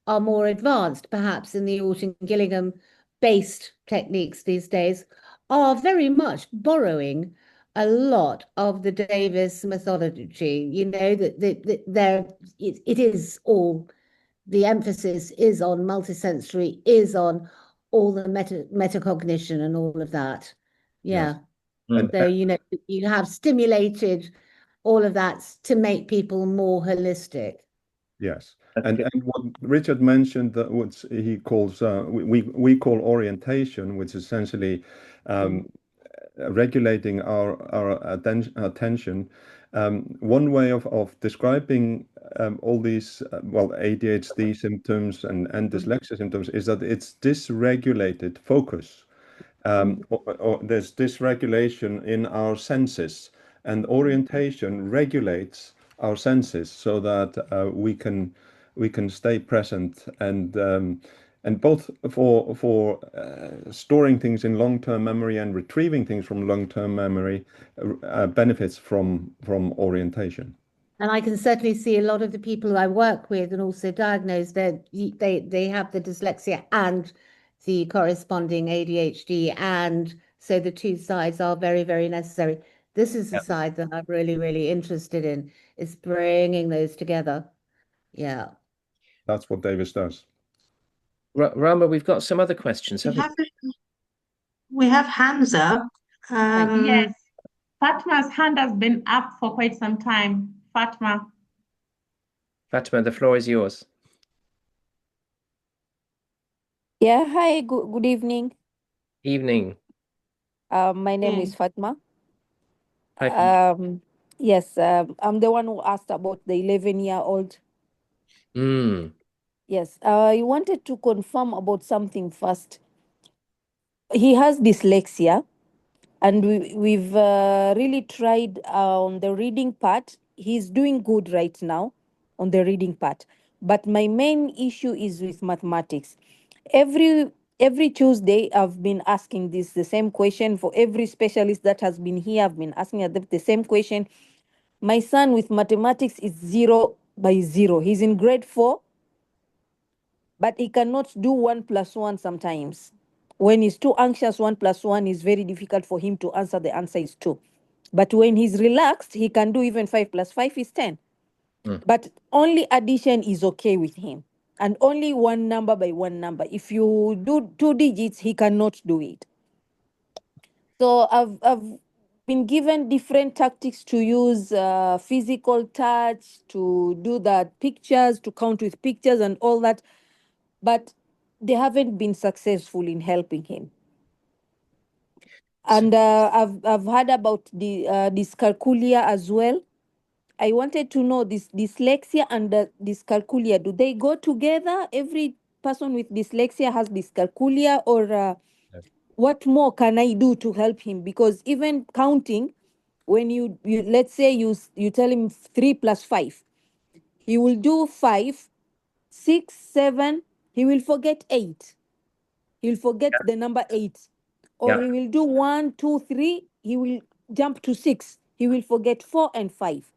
are more advanced, perhaps in the Alton Gillingham based techniques these days, are very much borrowing a lot of the Davis methodology. You know, it is all, the emphasis is on multisensory, is on all the metacognition and all of that. Yeah. And So, you know, you have stimulated all of that to make people more holistic. yes, and what Richard mentioned, that what he calls we call orientation, which is essentially regulating our attention. One way of describing all these ADHD symptoms and dyslexia symptoms is that it's dysregulated focus. Or there's dysregulation in our senses, and orientation regulates our senses so that we can stay present and both for storing things in long-term memory and retrieving things from long-term memory benefits from orientation. And I can certainly see a lot of the people who I work with and also diagnose that they have the dyslexia and the corresponding ADHD, and so the two sides are very, very necessary. This is the side that I'm really, really interested in, is bringing those together. Yeah. That's what Davis does. Rama, we've got some other questions, haven't we? We have hands up. Yes, Fatma's hand has been up for quite some time. Fatma. Fatima, the floor is yours. Yeah, hi, good evening. Evening. My name is Okay. Fatma. Hi, Fatima. Yes, I'm the one who asked about the 11-year-old. Yes, I wanted to confirm about something first. He has dyslexia, and we've really tried on the reading part. He's doing good right now on the reading part, but my main issue is with mathematics. Every Tuesday, I've been asking the same question for every specialist that has been here. I've been asking the same question. My son with mathematics is 0 by 0. He's in grade 4, but he cannot do 1 plus 1 sometimes. When he's too anxious, 1 plus 1 is very difficult for him to answer. The answer is 2. But when he's relaxed, he can do even 5 plus 5 is 10. But only addition is okay with him. And only one number by one number. If you do 2 digits, he cannot do it. So I've been given different tactics to use, physical touch, to do that pictures, to count with pictures and all that. But they haven't been successful in helping him. And I've heard about the dyscalculia as well. I wanted to know this dyslexia and dyscalculia, do they go together? Every person with dyslexia has dyscalculia, or what more can I do to help him? Because even counting, when you let's say you tell him 3 plus 5, he will do 5, 6, 7. He will forget 8. He'll forget the number 8. Or Yeah. he will do 1, 2, 3. He will jump to 6. He will forget 4 and 5.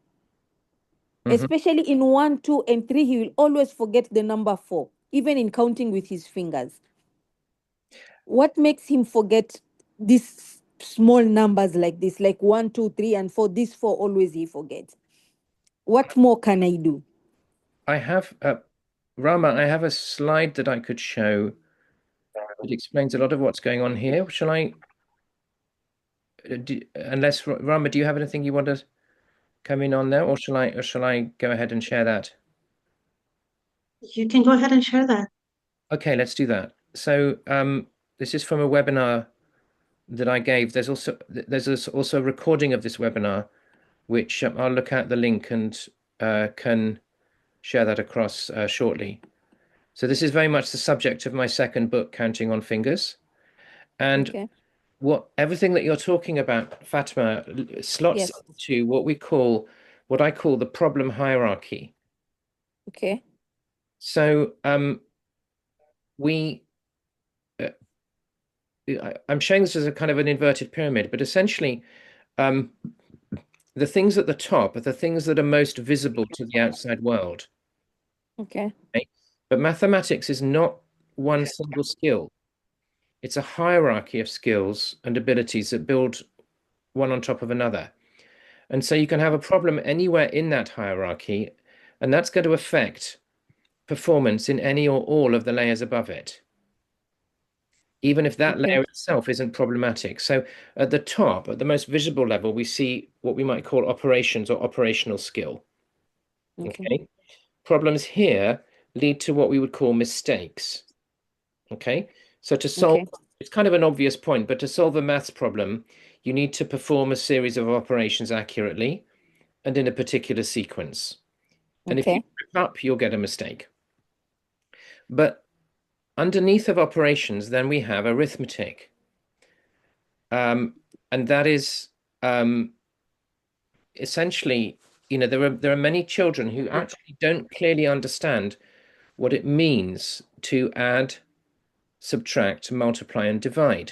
Especially in 1, 2, and 3, he will always forget the number 4, even in counting with his fingers. What makes him forget these small numbers like this, like 1, 2, 3, and 4? This 4 always he forgets. What more can I do? I have, Rama, I have a slide that I could show that explains a lot of what's going on here. Shall I, unless, Rama, do you have anything you want to come in on there, or shall I go ahead and share that? You can go ahead and share that. Okay, let's do that. So this is from a webinar that I gave. There's also a recording of this webinar, which I'll look at the link and can share that across shortly. So this is very much the subject of my second book, Counting on Fingers. And Okay. everything that you're talking about, Fatima, slots Yes. into what I call the problem hierarchy. Okay. So I'm showing this as a kind of an inverted pyramid, but essentially the things at the top are the things that are most visible to the outside world. Okay. Okay? But mathematics is not one single skill. It's a hierarchy of skills and abilities that build one on top of another. And so you can have a problem anywhere in that hierarchy, and that's going to affect performance in any or all of the layers above it, even if that layer itself isn't problematic. So at the top, at the most visible level, we see what we might call operations or operational skill. Okay. Problems here lead to what we would call mistakes. Okay. So to solve, it's kind of an obvious point, but to solve a maths problem, you need to perform a series of operations accurately and in a particular sequence. And if you trip up, you'll get a mistake. But underneath of operations, then we have arithmetic. And that is essentially, there are many children who actually don't clearly understand what it means to add, subtract, multiply, and divide.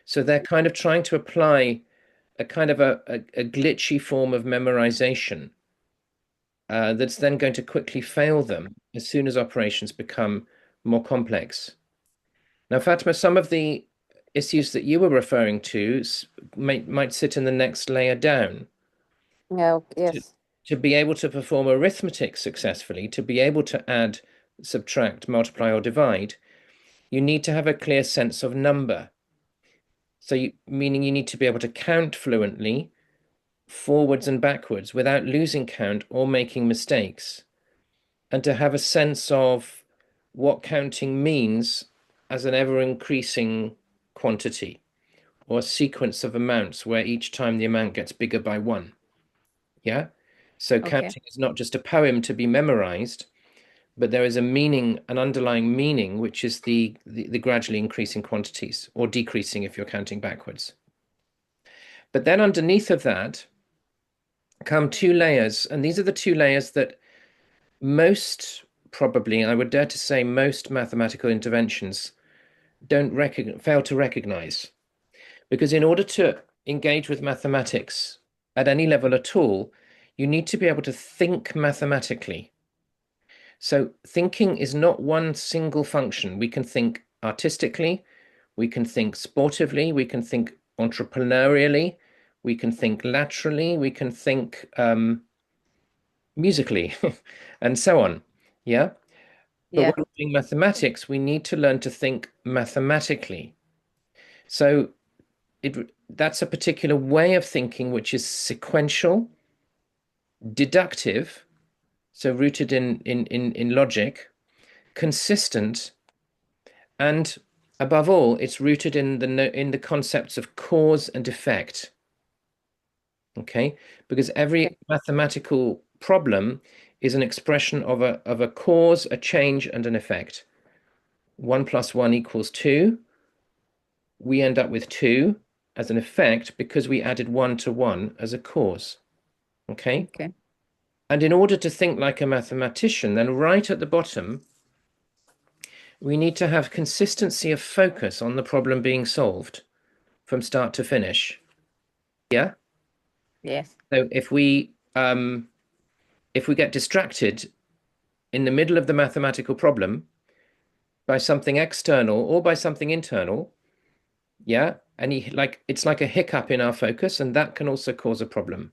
So they're kind of trying to apply a kind of a glitchy form of memorization that's then going to quickly fail them as soon as operations become more complex. Now, Fatima, some of the issues that you were referring to might sit in the next layer down. Yes. To be able to perform arithmetic successfully, to be able to add, subtract, multiply, or divide, you need to have a clear sense of number. So meaning you need to be able to count fluently, forwards and backwards, without losing count or making mistakes, and to have a sense of what counting means as an ever-increasing quantity or a sequence of amounts where each time the amount gets bigger by one. Yeah. So Okay. counting is not just a poem to be memorized, but there is a meaning, an underlying meaning, which is the gradually increasing quantities, or decreasing if you're counting backwards. But then underneath of that come two layers, and these are the two layers that most, probably, I would dare to say, most mathematical interventions fail to recognize. Because in order to engage with mathematics at any level at all, you need to be able to think mathematically. So thinking is not one single function. We can think artistically, we can think sportively, we can think entrepreneurially, we can think laterally, we can think musically, and so on. Yeah. But Yeah. when we're doing mathematics, we need to learn to think mathematically. So that's a particular way of thinking which is sequential, deductive, so rooted in logic, consistent, and above all, it's rooted in the concepts of cause and effect. Okay, because every mathematical problem is an expression of a cause, a change, and an effect. 1 + 1 = 2. We end up with 2 as an effect because we added 1 to 1 as a cause. Okay. Okay. And in order to think like a mathematician, then right at the bottom, we need to have consistency of focus on the problem being solved from start to finish. Yeah. Yes. So if we get distracted in the middle of the mathematical problem by something external or by something internal, yeah, and it's like a hiccup in our focus, and that can also cause a problem.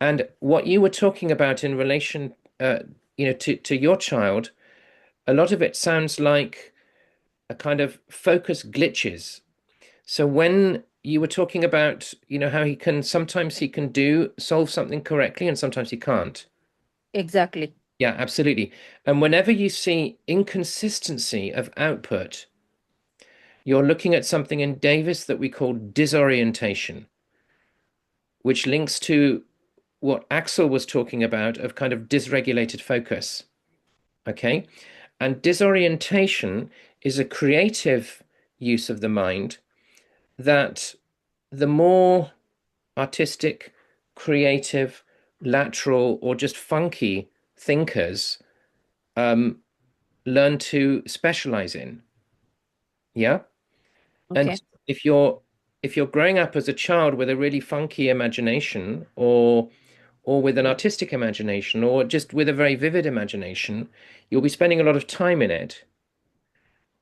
And what you were talking about in relation, to your child, a lot of it sounds like a kind of focus glitches. So when you were talking about, how sometimes he can solve something correctly and sometimes he can't. Exactly. Yeah, absolutely. And whenever you see inconsistency of output, you're looking at something in Davis that we call disorientation, which links to what Axel was talking about of kind of dysregulated focus. Okay. And disorientation is a creative use of the mind that the more artistic, creative, lateral, or just funky thinkers learn to specialize in. Yeah. Okay. And if you're growing up as a child with a really funky imagination, or with an artistic imagination, or just with a very vivid imagination, you'll be spending a lot of time in it.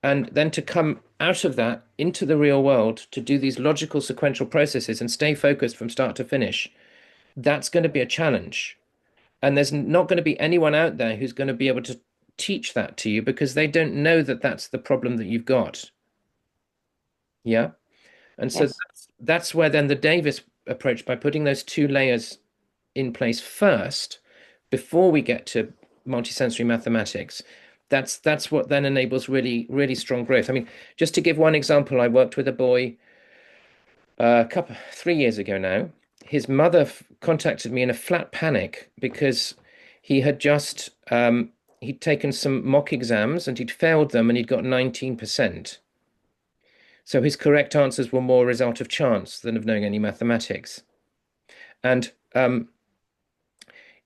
And then to come out of that into the real world to do these logical sequential processes and stay focused from start to finish, that's going to be a challenge. And there's not going to be anyone out there who's going to be able to teach that to you because they don't know that that's the problem that you've got. Yeah. And so Yes. that's where then the Davis approach, by putting those two layers in place first, before we get to multisensory mathematics, that's what then enables really, really strong growth. I mean, just to give one example, I worked with a boy 3 years ago now. His mother contacted me in a flat panic because he had just he'd taken some mock exams and he'd failed them and he'd got 19%. So his correct answers were more a result of chance than of knowing any mathematics. And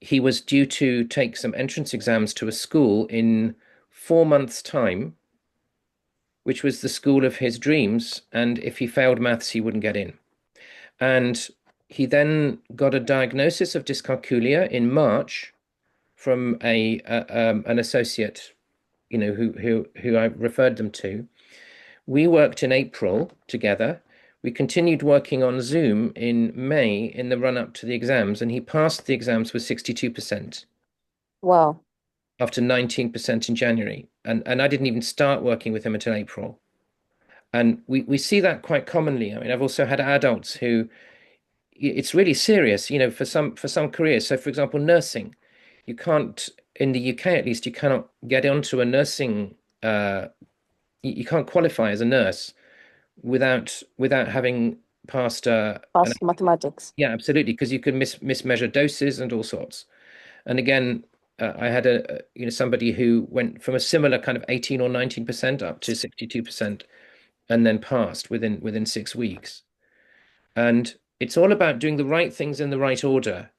he was due to take some entrance exams to a school in 4 months' time, which was the school of his dreams. And if he failed maths, he wouldn't get in. And he then got a diagnosis of dyscalculia in March from an associate, who I referred them to. We worked in April together. We continued working on Zoom in May in the run up to the exams, and he passed the exams with 62%. Wow. After 19% in January. And I didn't even start working with him until April. And we see that quite commonly. I mean, I've also had adults who it's really serious, you know, for some careers. So, for example, nursing, you can't, in the UK at least, you cannot get onto a nursing. You can't qualify as a nurse without having passed Past mathematics. yeah, absolutely, because you can mismeasure doses and all sorts. And again, I had somebody who went from a similar kind of 18 or 19% up to 62%, and then passed within 6 weeks. And it's all about doing the right things in the right order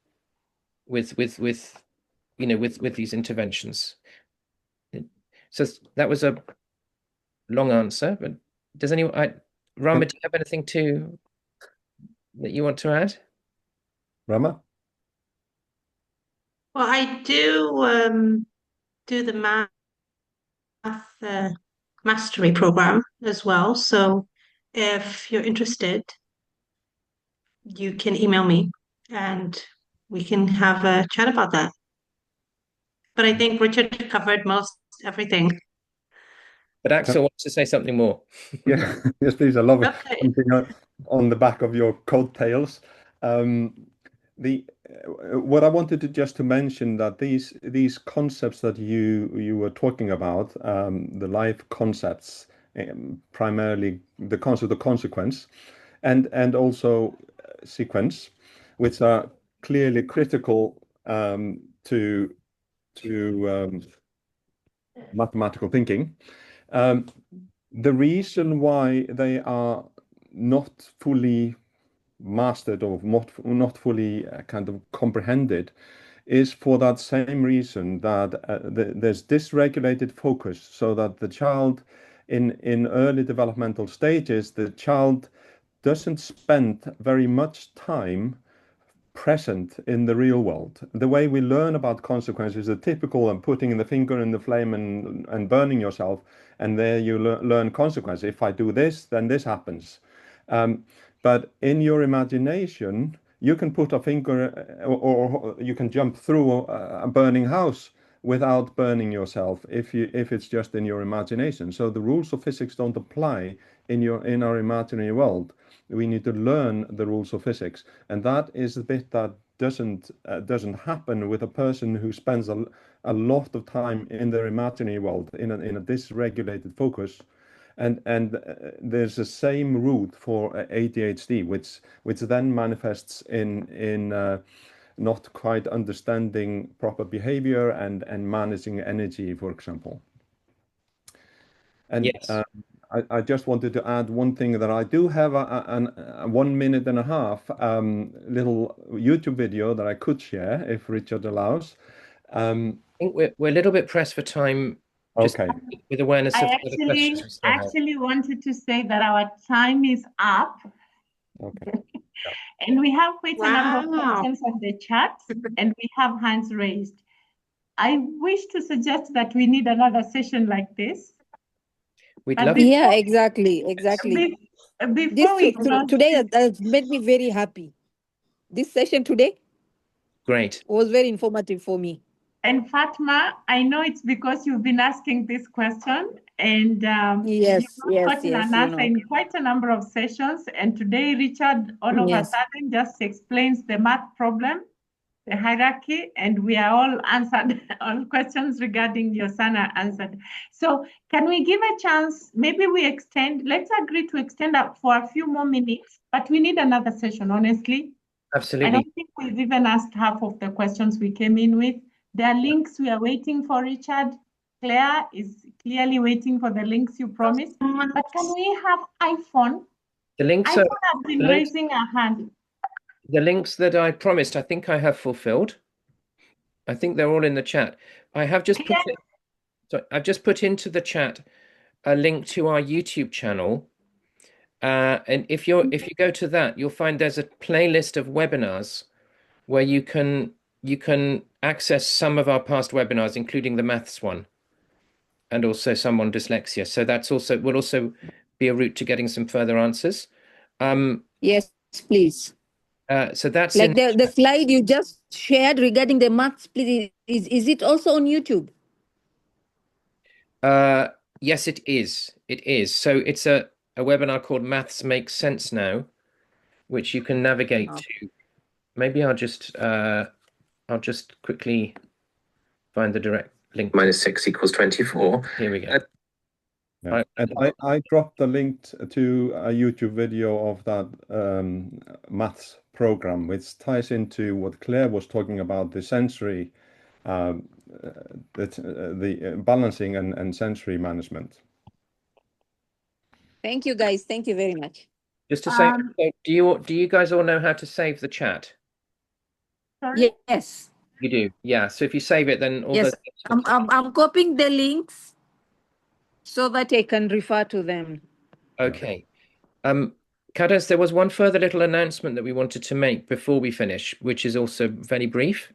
with these interventions. So that was a long answer, but does Rama, do you have anything that you want to add? Rama? Well, I do the math mastery program as well. So if you're interested, you can email me and we can have a chat about that. But I think Richard covered most everything. But Axel wants to say something more. Yeah, yes, please. I love it. Okay. Something on the back of your coattails. What I wanted to mention that these concepts that you were talking about, the life concepts, primarily the concept of consequence, and also sequence, which are clearly critical to mathematical thinking. The reason why they are not fully mastered or not fully kind of comprehended is for that same reason that there's dysregulated focus, so that the child in early developmental stages, the child doesn't spend very much time present in the real world. The way we learn about consequences, the typical and putting the finger in the flame and burning yourself, and there you learn consequence. If I do this, then this happens. But in your imagination, you can put a finger or you can jump through a burning house without burning yourself if it's just in your imagination. So the rules of physics don't apply in our imaginary world. We need to learn the rules of physics, and that is the bit that doesn't happen with a person who spends a lot of time in their imaginary world in a dysregulated focus. And there's the same route for ADHD, which then manifests in not quite understanding proper behavior and managing energy, for example. And yes. I just wanted to add one thing, that I do have a 1 minute and a half little YouTube video that I could share if Richard allows. I think we're a little bit pressed for time. Just Okay. with awareness of I the questions we still have. actually wanted to say that our time is up. Okay. And we have quite a number of Wow. questions on the chat, and we have hands raised. I wish to suggest that we need another session like this. We'd But love before- Yeah, exactly. Before we close Today has made me very happy. This session today Great. was very informative for me. And Fatma, I know it's because you've been asking this question, and Yes, you've gotten an you answer know. in quite a number of sessions. And today, Richard, all of a Yes. sudden, just explains the math problem, the hierarchy, and we are all answered. All questions regarding your son are answered. So can we give a chance? Maybe we extend. Let's agree to extend up for a few more minutes, but we need another session, honestly. I Absolutely. don't think we've even asked half of the questions we came in with. There are links we are waiting for, Richard. Claire is clearly waiting for the links you promised. But can we have iPhone? The links iPhone are have been the links- raising a hand. the links that I promised, I think I have fulfilled. I think they're all in the chat. I have just put Claire, I've just put into the chat a link to our YouTube channel. And if you go to that, you'll find there's a playlist of webinars where you can access some of our past webinars, including the maths one, and also some on dyslexia. So that's will also be a route to getting some further answers. Yes, please. So that's Like the slide you just shared regarding the maths, please. Is it also on YouTube? Yes, it is. It is. So it's a webinar called Maths Makes Sense Now, which you can navigate to. Maybe I'll just quickly find the direct link. -6 = 24. Here we go. Yeah. And I dropped the link to a YouTube video of that maths program, which ties into what Claire was talking about, the sensory, the balancing and sensory management. Thank you, guys. Thank you very much. Just to say, do you guys all know how to save the chat? Sorry? Yes. You do, yeah. So if you save it, then all Yes. those. I'm copying the links so that I can refer to them. Okay. Kadas, there was one further little announcement that we wanted to make before we finish, which is also very brief.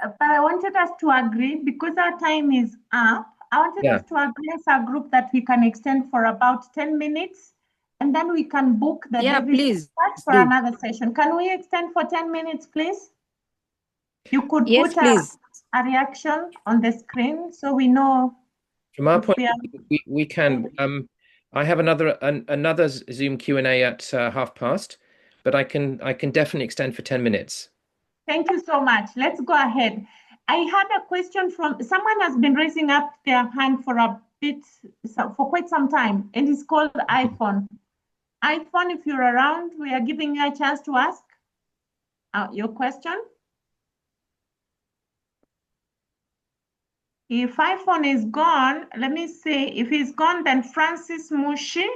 But I wanted us to agree, because our time is up, I wanted us to agree as a group that we can extend for about 10 minutes, and then we can book the Davis for another session. Can we extend for 10 minutes, please? You could put a reaction on the screen so we know. From our point of view, we can. I have another Zoom Q&A at past, but I can definitely extend for 10 minutes. Thank you so much. Let's go ahead. I had a question from someone has been raising up their hand for a bit, for quite some time, and it's called iPhone. iPhone, if you're around, we are giving you a chance to ask your question. If iPhone is gone, let me see. If he's gone, then Francis Mushi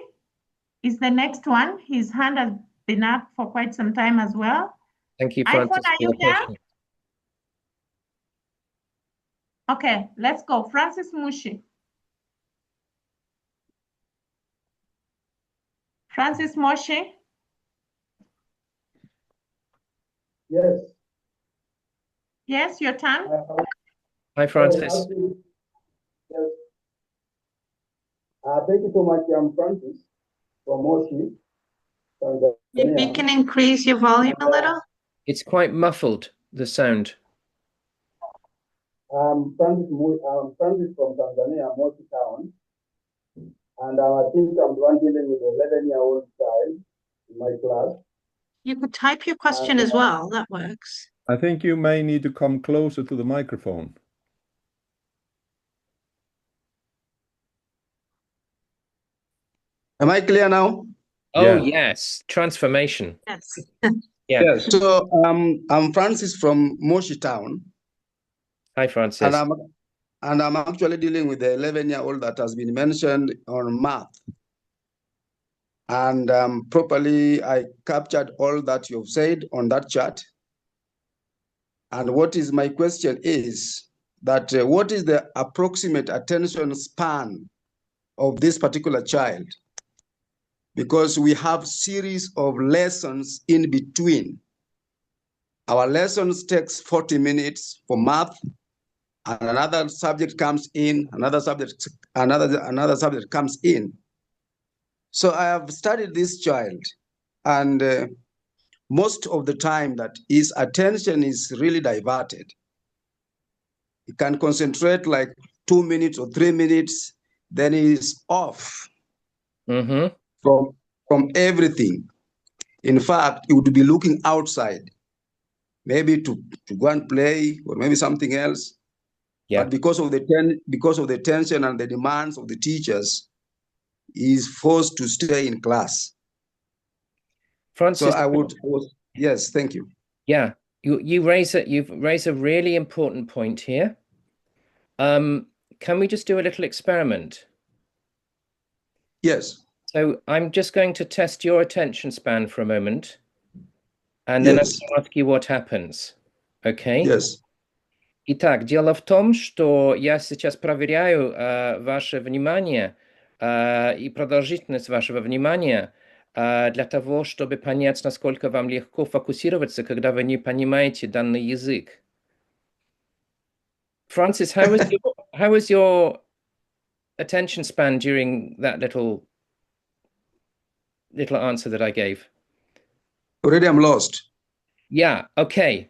is the next one. His hand has been up for quite some time as well. Thank you, Francis. iPhone, are you there? Okay, let's go. Francis Mushi. Francis Mushi. Yes. Yes, your turn. Hi, Francis. Yes. Thank you so much. I'm Francis from Moshi. Maybe you can increase your volume a little. It's quite muffled, the sound. Francis from Tanzania, Moshi town. And I think I'm the one dealing with an 11-year-old child in my class. You could type your question as well. That works. I think you may need to come closer to the microphone. Am I clear now? Oh, yes. Transformation. Yes. Yeah. Yes. So I'm Francis from Moshi town. Hi, Francis. And I'm actually dealing with the 11-year-old that has been mentioned on math. And properly, I captured all that you've said on that chart. And what is my question is that what is the approximate attention span of this particular child? Because we have series of lessons in between. Our lessons takes 40 minutes for math, and another subject comes in, another subject comes in. So I have studied this child, and most of the time that his attention is really diverted. He can concentrate like 2 minutes or 3 minutes, then he's off from everything. In fact, he would be looking outside, maybe to go and play or maybe something else. Yeah. But because of the tension and the demands of the teachers, he is forced to stay in class. Francis, so yes, thank you. Yeah, you've raised a really important point here. Can we just do a little experiment? Yes. So I'm just going to test your attention span for a moment, and then I'm going to ask you what happens. Okay? Yes. Итак, дело в том, что я сейчас проверяю ваше внимание и продолжительность вашего внимания для того, чтобы понять, насколько вам легко фокусироваться, когда вы не понимаете данный язык. Francis, how was your attention span during that little answer that I gave? Already I'm lost. Yeah, okay.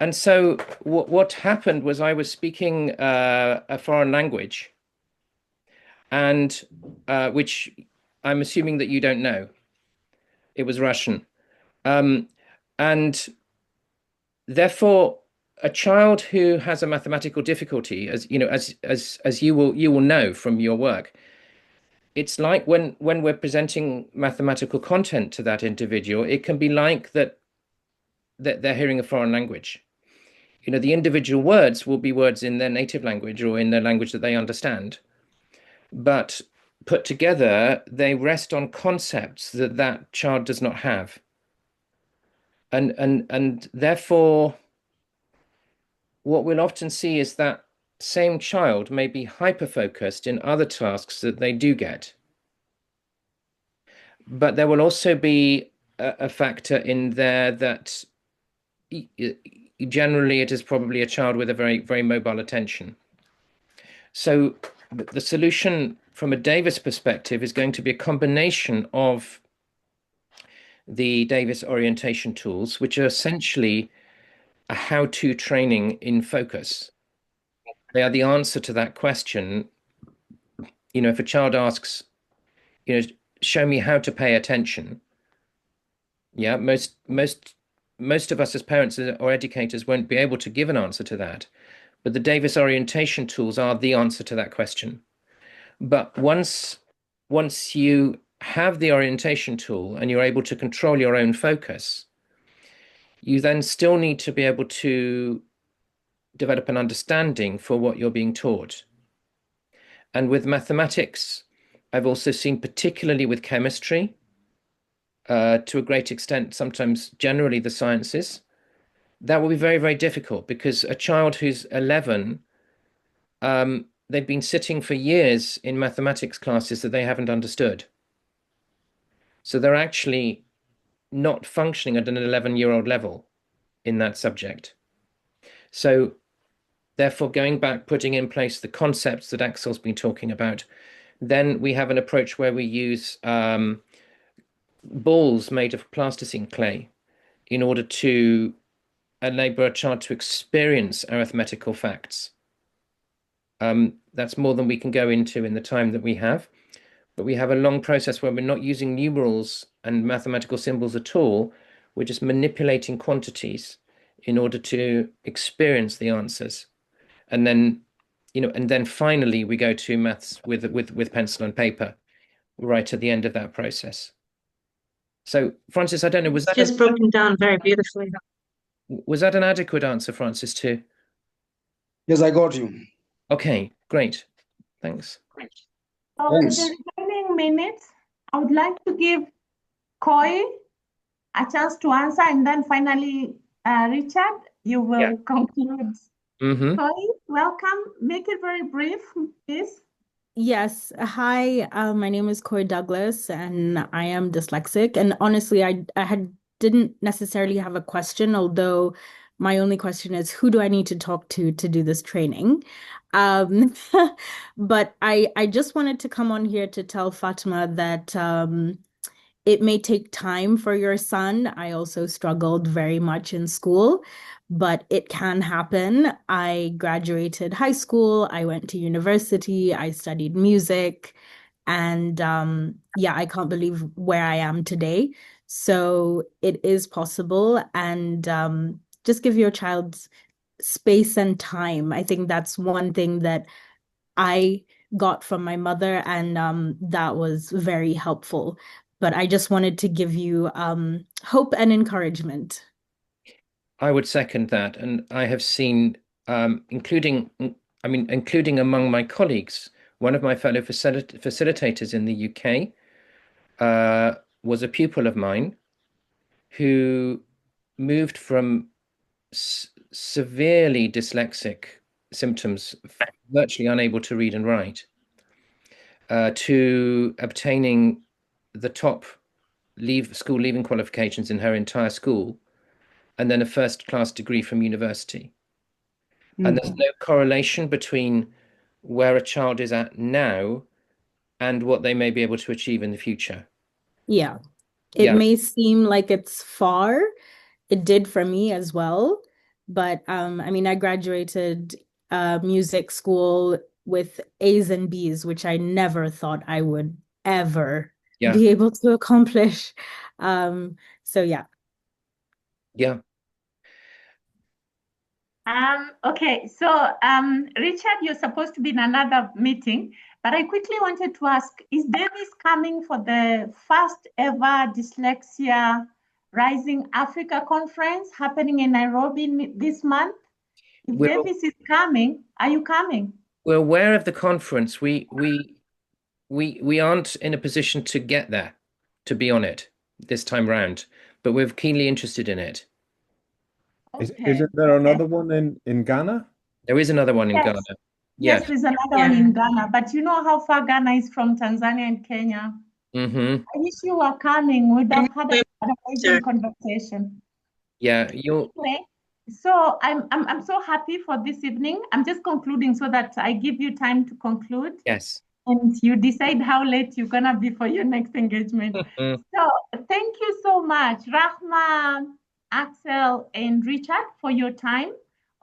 And so what happened was I was speaking a foreign language, and which I'm assuming that you don't know. It was Russian. And therefore, a child who has a mathematical difficulty, as you know, as you will know from your work, it's like when we're presenting mathematical content to that individual, it can be like that they're hearing a foreign language. You know, the individual words will be words in their native language or in their language that they understand, but put together, they rest on concepts that that child does not have. And therefore, what we'll often see is that same child may be hyper-focused in other tasks that they do get. But there will also be a factor in there that generally it is probably a child with a very, very mobile attention. So the solution from a Davis perspective is going to be a combination of the Davis orientation tools, which are essentially a how-to training in focus. They are the answer to that question. You know, if a child asks, you know, show me how to pay attention. Yeah, most of us as parents or educators won't be able to give an answer to that. But the Davis orientation tools are the answer to that question. But once you have the orientation tool and you're able to control your own focus, you then still need to be able to develop an understanding for what you're being taught. And with mathematics, I've also seen, particularly with chemistry, to a great extent, sometimes generally the sciences, that will be very, very difficult because a child who's 11, they've been sitting for years in mathematics classes that they haven't understood. So they're actually not functioning at an 11-year-old level in that subject. So therefore, going back, putting in place the concepts that Axel's been talking about, then we have an approach where we use balls made of plasticine clay in order to enable a child to experience arithmetical facts. That's more than we can go into in the time that we have, but we have a long process where we're not using numerals and mathematical symbols at all. We're just manipulating quantities in order to experience the answers. And then, you know, and then finally we go to maths with pencil and paper right at the end of that process. So, Francis, I don't know, was that just broken down very beautifully. Was that an adequate answer, Francis, too? Yes, I got you. Okay, great. Thanks. So in the remaining minutes, I would like to give Koi a chance to answer, and then finally, Richard, you will conclude. Koi, welcome. Make it very brief, please. Yes. Hi, my name is Koi Douglas, and I am dyslexic. And honestly, I didn't necessarily have a question, although my only question is, who do I need to talk to do this training? But I just wanted to come on here to tell Fatima that it may take time for your son. I also struggled very much in school, but it can happen. I graduated high school, I went to university, I studied music, and yeah, I can't believe where I am today. So it is possible, and just give your child space and time. I think that's one thing that I got from my mother, and that was very helpful. But I just wanted to give you hope and encouragement. I would second that. And I have seen, including among my colleagues, one of my fellow facilitators in the UK was a pupil of mine who moved from severely dyslexic symptoms, virtually unable to read and write, to obtaining the top school leaving qualifications in her entire school, and then a first-class degree from university. And there's no correlation between where a child is at now and what they may be able to achieve in the future. Yeah. It may seem like it's far. It did for me as well. But I mean, I graduated music school with A's and B's, which I never thought I would ever Yeah. be able to accomplish. So yeah. Yeah. Okay, so Richard, you're supposed to be in another meeting, but I quickly wanted to ask, is Davis coming for the first ever Dyslexia Rising Africa conference happening in Nairobi this month? If We're Davis is coming, are you coming? we're aware of the conference. We aren't in a position to get there, to be on it this time round, but we're keenly interested in it. Okay, Isn't there okay. another one in Ghana? There is another one in Yes. Ghana. Yes, Yeah. there's another one in Ghana, but you know how far Ghana is from Tanzania and Kenya. Mm-hmm. I wish you were coming. We'd have had an Sure. amazing conversation. Yeah, you'll Anyway, so I'm so happy for this evening. I'm just concluding so that I give you time to conclude yes. and you decide how late you're gonna be for your next engagement. Mm. So thank you so much, Rahma, Axel, and Richard, for your time.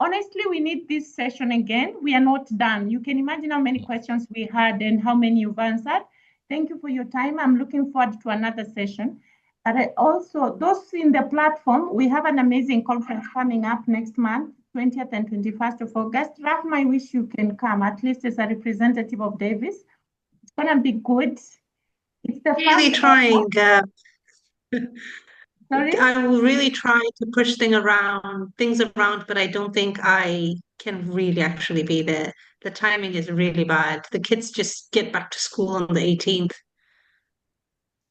Honestly, we need this session again. We are not done. You can imagine how many questions we had and how many you've answered. Thank you for your time. I'm looking forward to another session. But I also, those in the platform, we have an amazing conference coming up next month, 20th and 21st of August. Rahma, I wish you can come, at least as a representative of Davis. It's gonna be good. It's the Really first trying. Sorry? I will really try to push things around, but I don't think I can really actually be there. The timing is really bad. The kids just get back to school on the 18th.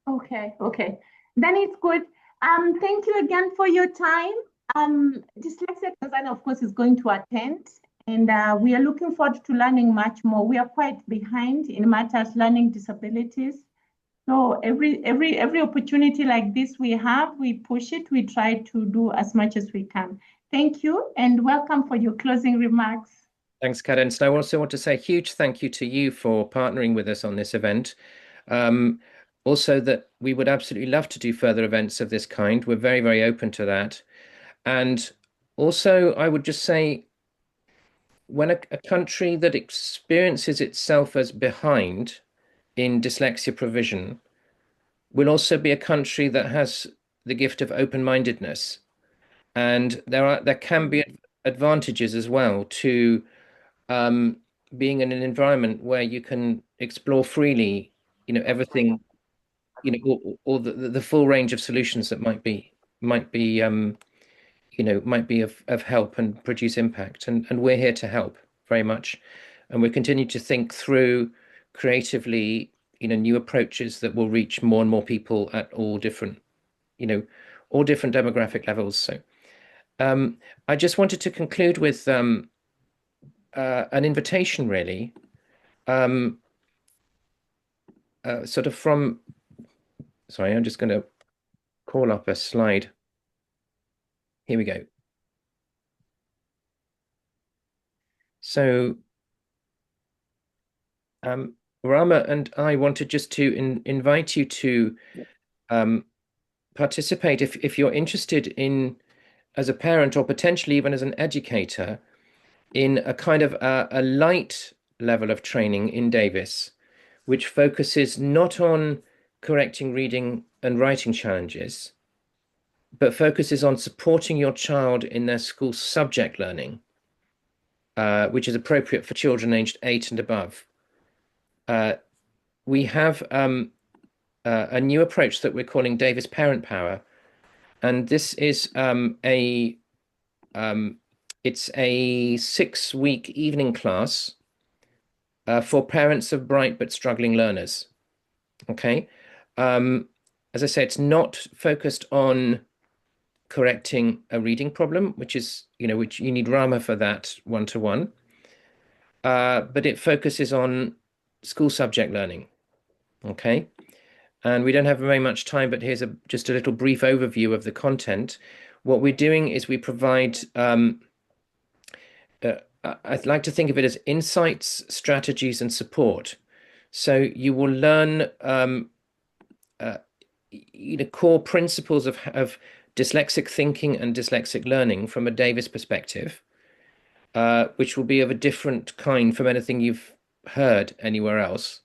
Okay, okay. Then it's good. Thank you again for your time. Dyslexia Tanzania, of course, is going to attend, and we are looking forward to learning much more. We are quite behind in matters learning disabilities. So every opportunity like this we have, we push it, we try to do as much as we can. Thank you and welcome for your closing remarks. Thanks, Cadence. I also want to say a huge thank you to you for partnering with us on this event. Also, that we would absolutely love to do further events of this kind. We're very, very open to that. And also, I would just say, when a country that experiences itself as behind in dyslexia provision will also be a country that has the gift of open-mindedness. And there can be advantages as well to being in an environment where you can explore freely, everything, or the full range of solutions that might be of help and produce impact. And we're here to help very much. And we continue to think through creatively, new approaches that will reach more and more people at all different demographic levels. So I just wanted to conclude with an invitation, really, sort of from, sorry, I'm just going to call up a slide. Here we go. So Rama and I wanted just to invite you to participate if you're interested in, as a parent or potentially even as an educator, in a kind of a light level of training in Davis, which focuses not on correcting reading and writing challenges, but focuses on supporting your child in their school subject learning, which is appropriate for children aged 8 and above. We have a new approach that we're calling Davis Parent Power, and this is it's a 6-week evening class for parents of bright but struggling learners. Okay. As I say, it's not focused on correcting a reading problem, which you need Rama for that one-to-one. But it focuses on school subject learning. Okay. And we don't have very much time, but here's just a little brief overview of the content. What we're doing is we provide, I'd like to think of it as insights, strategies, and support. So you will learn core principles of dyslexic thinking and dyslexic learning from a Davis perspective, which will be of a different kind from anything you've heard anywhere else.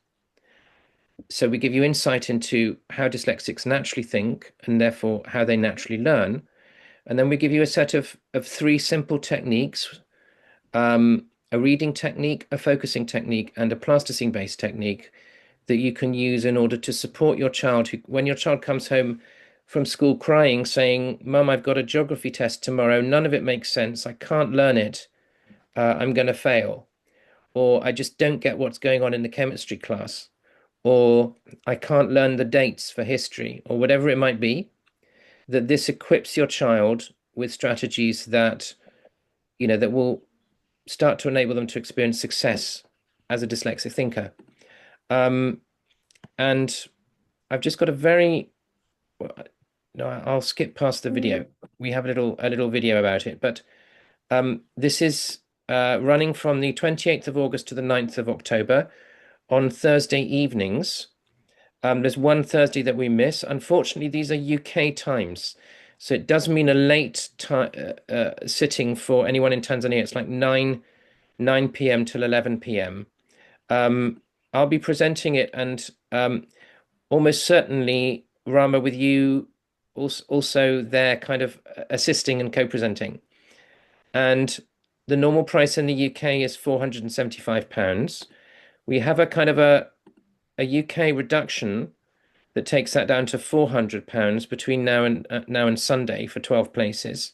So we give you insight into how dyslexics naturally think and therefore how they naturally learn. And then we give you a set of 3 simple techniques, a reading technique, a focusing technique, and a plasticine-based technique that you can use in order to support your child when your child comes home from school crying, saying, "Mum, I've got a geography test tomorrow. None of it makes sense. I can't learn it. I'm going to fail." Or I just don't get what's going on in the chemistry class. Or I can't learn the dates for history, or whatever it might be, that this equips your child with strategies that, that will start to enable them to experience success as a dyslexic thinker. And I've just got no, I'll skip past the video. We have a little video about it, but this is running from the 28th of August to the 9th of October on Thursday evenings. There's one Thursday that we miss. Unfortunately, these are UK times. So it does mean a late sitting for anyone in Tanzania. It's like 9 p.m. till 11 p.m. I'll be presenting it, and almost certainly Rama with you also there kind of assisting and co-presenting. And the normal price in the UK is £475. We have a kind of a UK reduction that takes that down to £400 between now and Sunday for 12 places.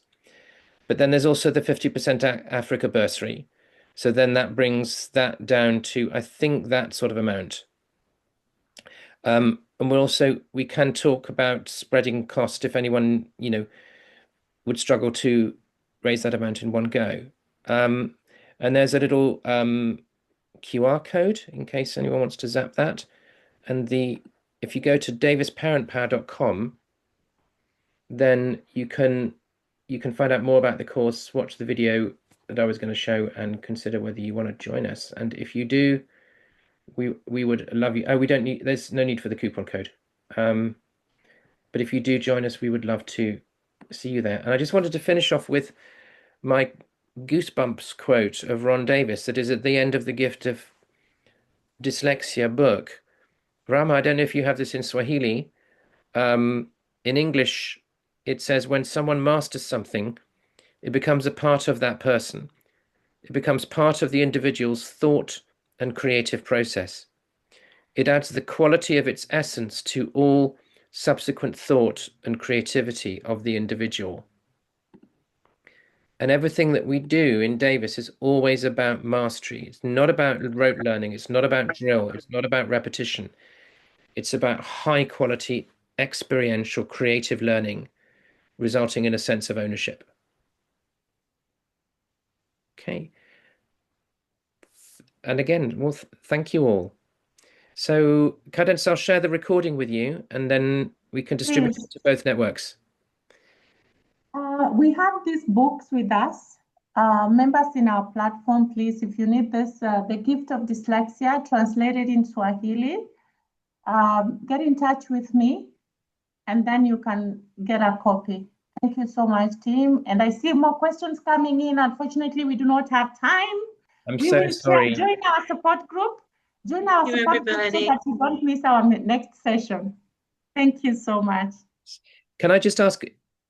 But then there's also the 50% Africa bursary. So then that brings that down to, I think, that sort of amount. And we can talk about spreading cost if anyone, would struggle to raise that amount in one go. And there's a little QR code in case anyone wants to zap that. And if you go to davisparentpower.com, then you can find out more about the course, watch the video that I was going to show, and consider whether you want to join us. And if you do, we would love you. Oh, there's no need for the coupon code. But if you do join us, we would love to see you there. And I just wanted to finish off with my goosebumps quote of Ron Davis that is at the end of the Gift of Dyslexia book. Rama, I don't know if you have this in Swahili. In English, it says, when someone masters something, it becomes a part of that person. It becomes part of the individual's thought and creative process. It adds the quality of its essence to all subsequent thought and creativity of the individual. And everything that we do in Davis is always about mastery. It's not about rote learning. It's not about drill. It's not about repetition. It's about high quality, experiential, creative learning, resulting in a sense of ownership. Okay. And again, well, thank you all. So, Cadence, I'll share the recording with you, and then we can distribute it to both networks. We have these books with us. Members in our platform, please, if you need this, The Gift of Dyslexia, translated in Swahili, get in touch with me, and then you can get a copy. Thank you so much, team. And I see more questions coming in. Unfortunately, we do not have time. We so sorry. Join our support group. Join our support group so that you don't miss our next session. Thank you so much. Can I just ask,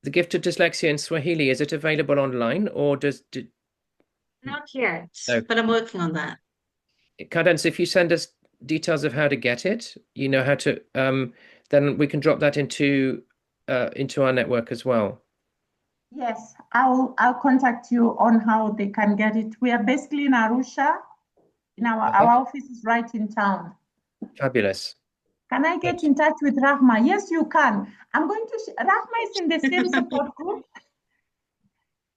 The Gift of Dyslexia in Swahili, is it available online, or Not yet, but I'm working on that. Cadence, if you send us details of how to get it, how to, then we can drop that into our network as well. Yes, I'll contact you on how they can get it. We are basically in Arusha. Our office is right in town. Fabulous. Can I get in touch with Rahma? Yes, you can. I'm going to. Rahma is in the same support group.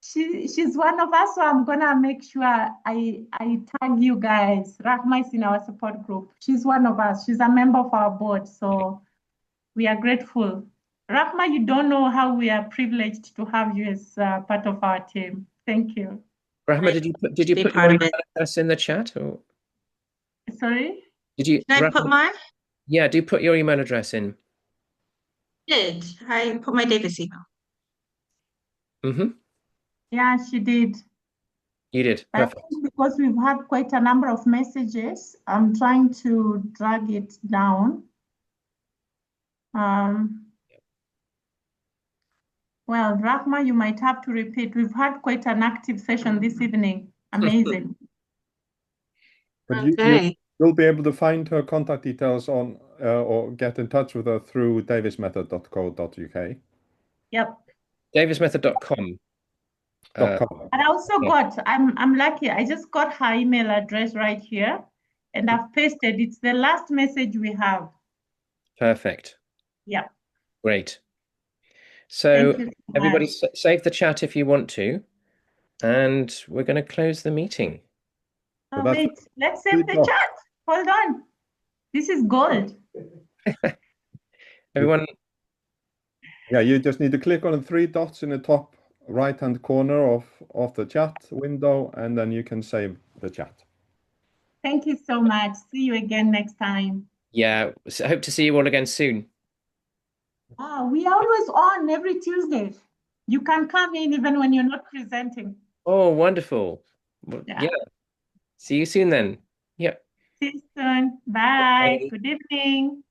She's one of us, so I'm gonna make sure I tag you guys. Rahma is in our support group. She's one of us. She's a member of our board, so we are grateful. Rahma, you don't know how we are privileged to have you as part of our team. Thank you. Rahma, did you put your email address in the chat, or? Sorry? Did I put mine? Yeah, do put your email address in. I put my Davis email. Mm-hmm. Yeah, she did. You did. Perfect. Because we've had quite a number of messages, I'm trying to drag it down. Well, Rahma, you might have to repeat. We've had quite an active session this evening. Amazing. But Okay. you'll be able to find her contact details on or get in touch with her through davismethod.co.uk. Yep. davismethod.com. .com. And I also Yeah. got, I'm lucky, I just got her email address right here and I've pasted. It's the last message we have. Perfect. Yeah. Great. So Thank you so everybody much. save the chat if you want to, and we're going to close the meeting. Oh, that's wait, let's three save the dots. chat. Hold on. This is gold. Everyone, Yeah, you just need to click on the three dots in the top right-hand corner of the chat window, and then you can save the chat. Thank you so much. See you again next time. yeah, so hope to see you all again soon. We are always on every Tuesday. You can come in even when you're not presenting. Oh, wonderful. Well, Yeah. yeah. See you soon then. Yeah. See you soon. Bye. Bye. Good evening.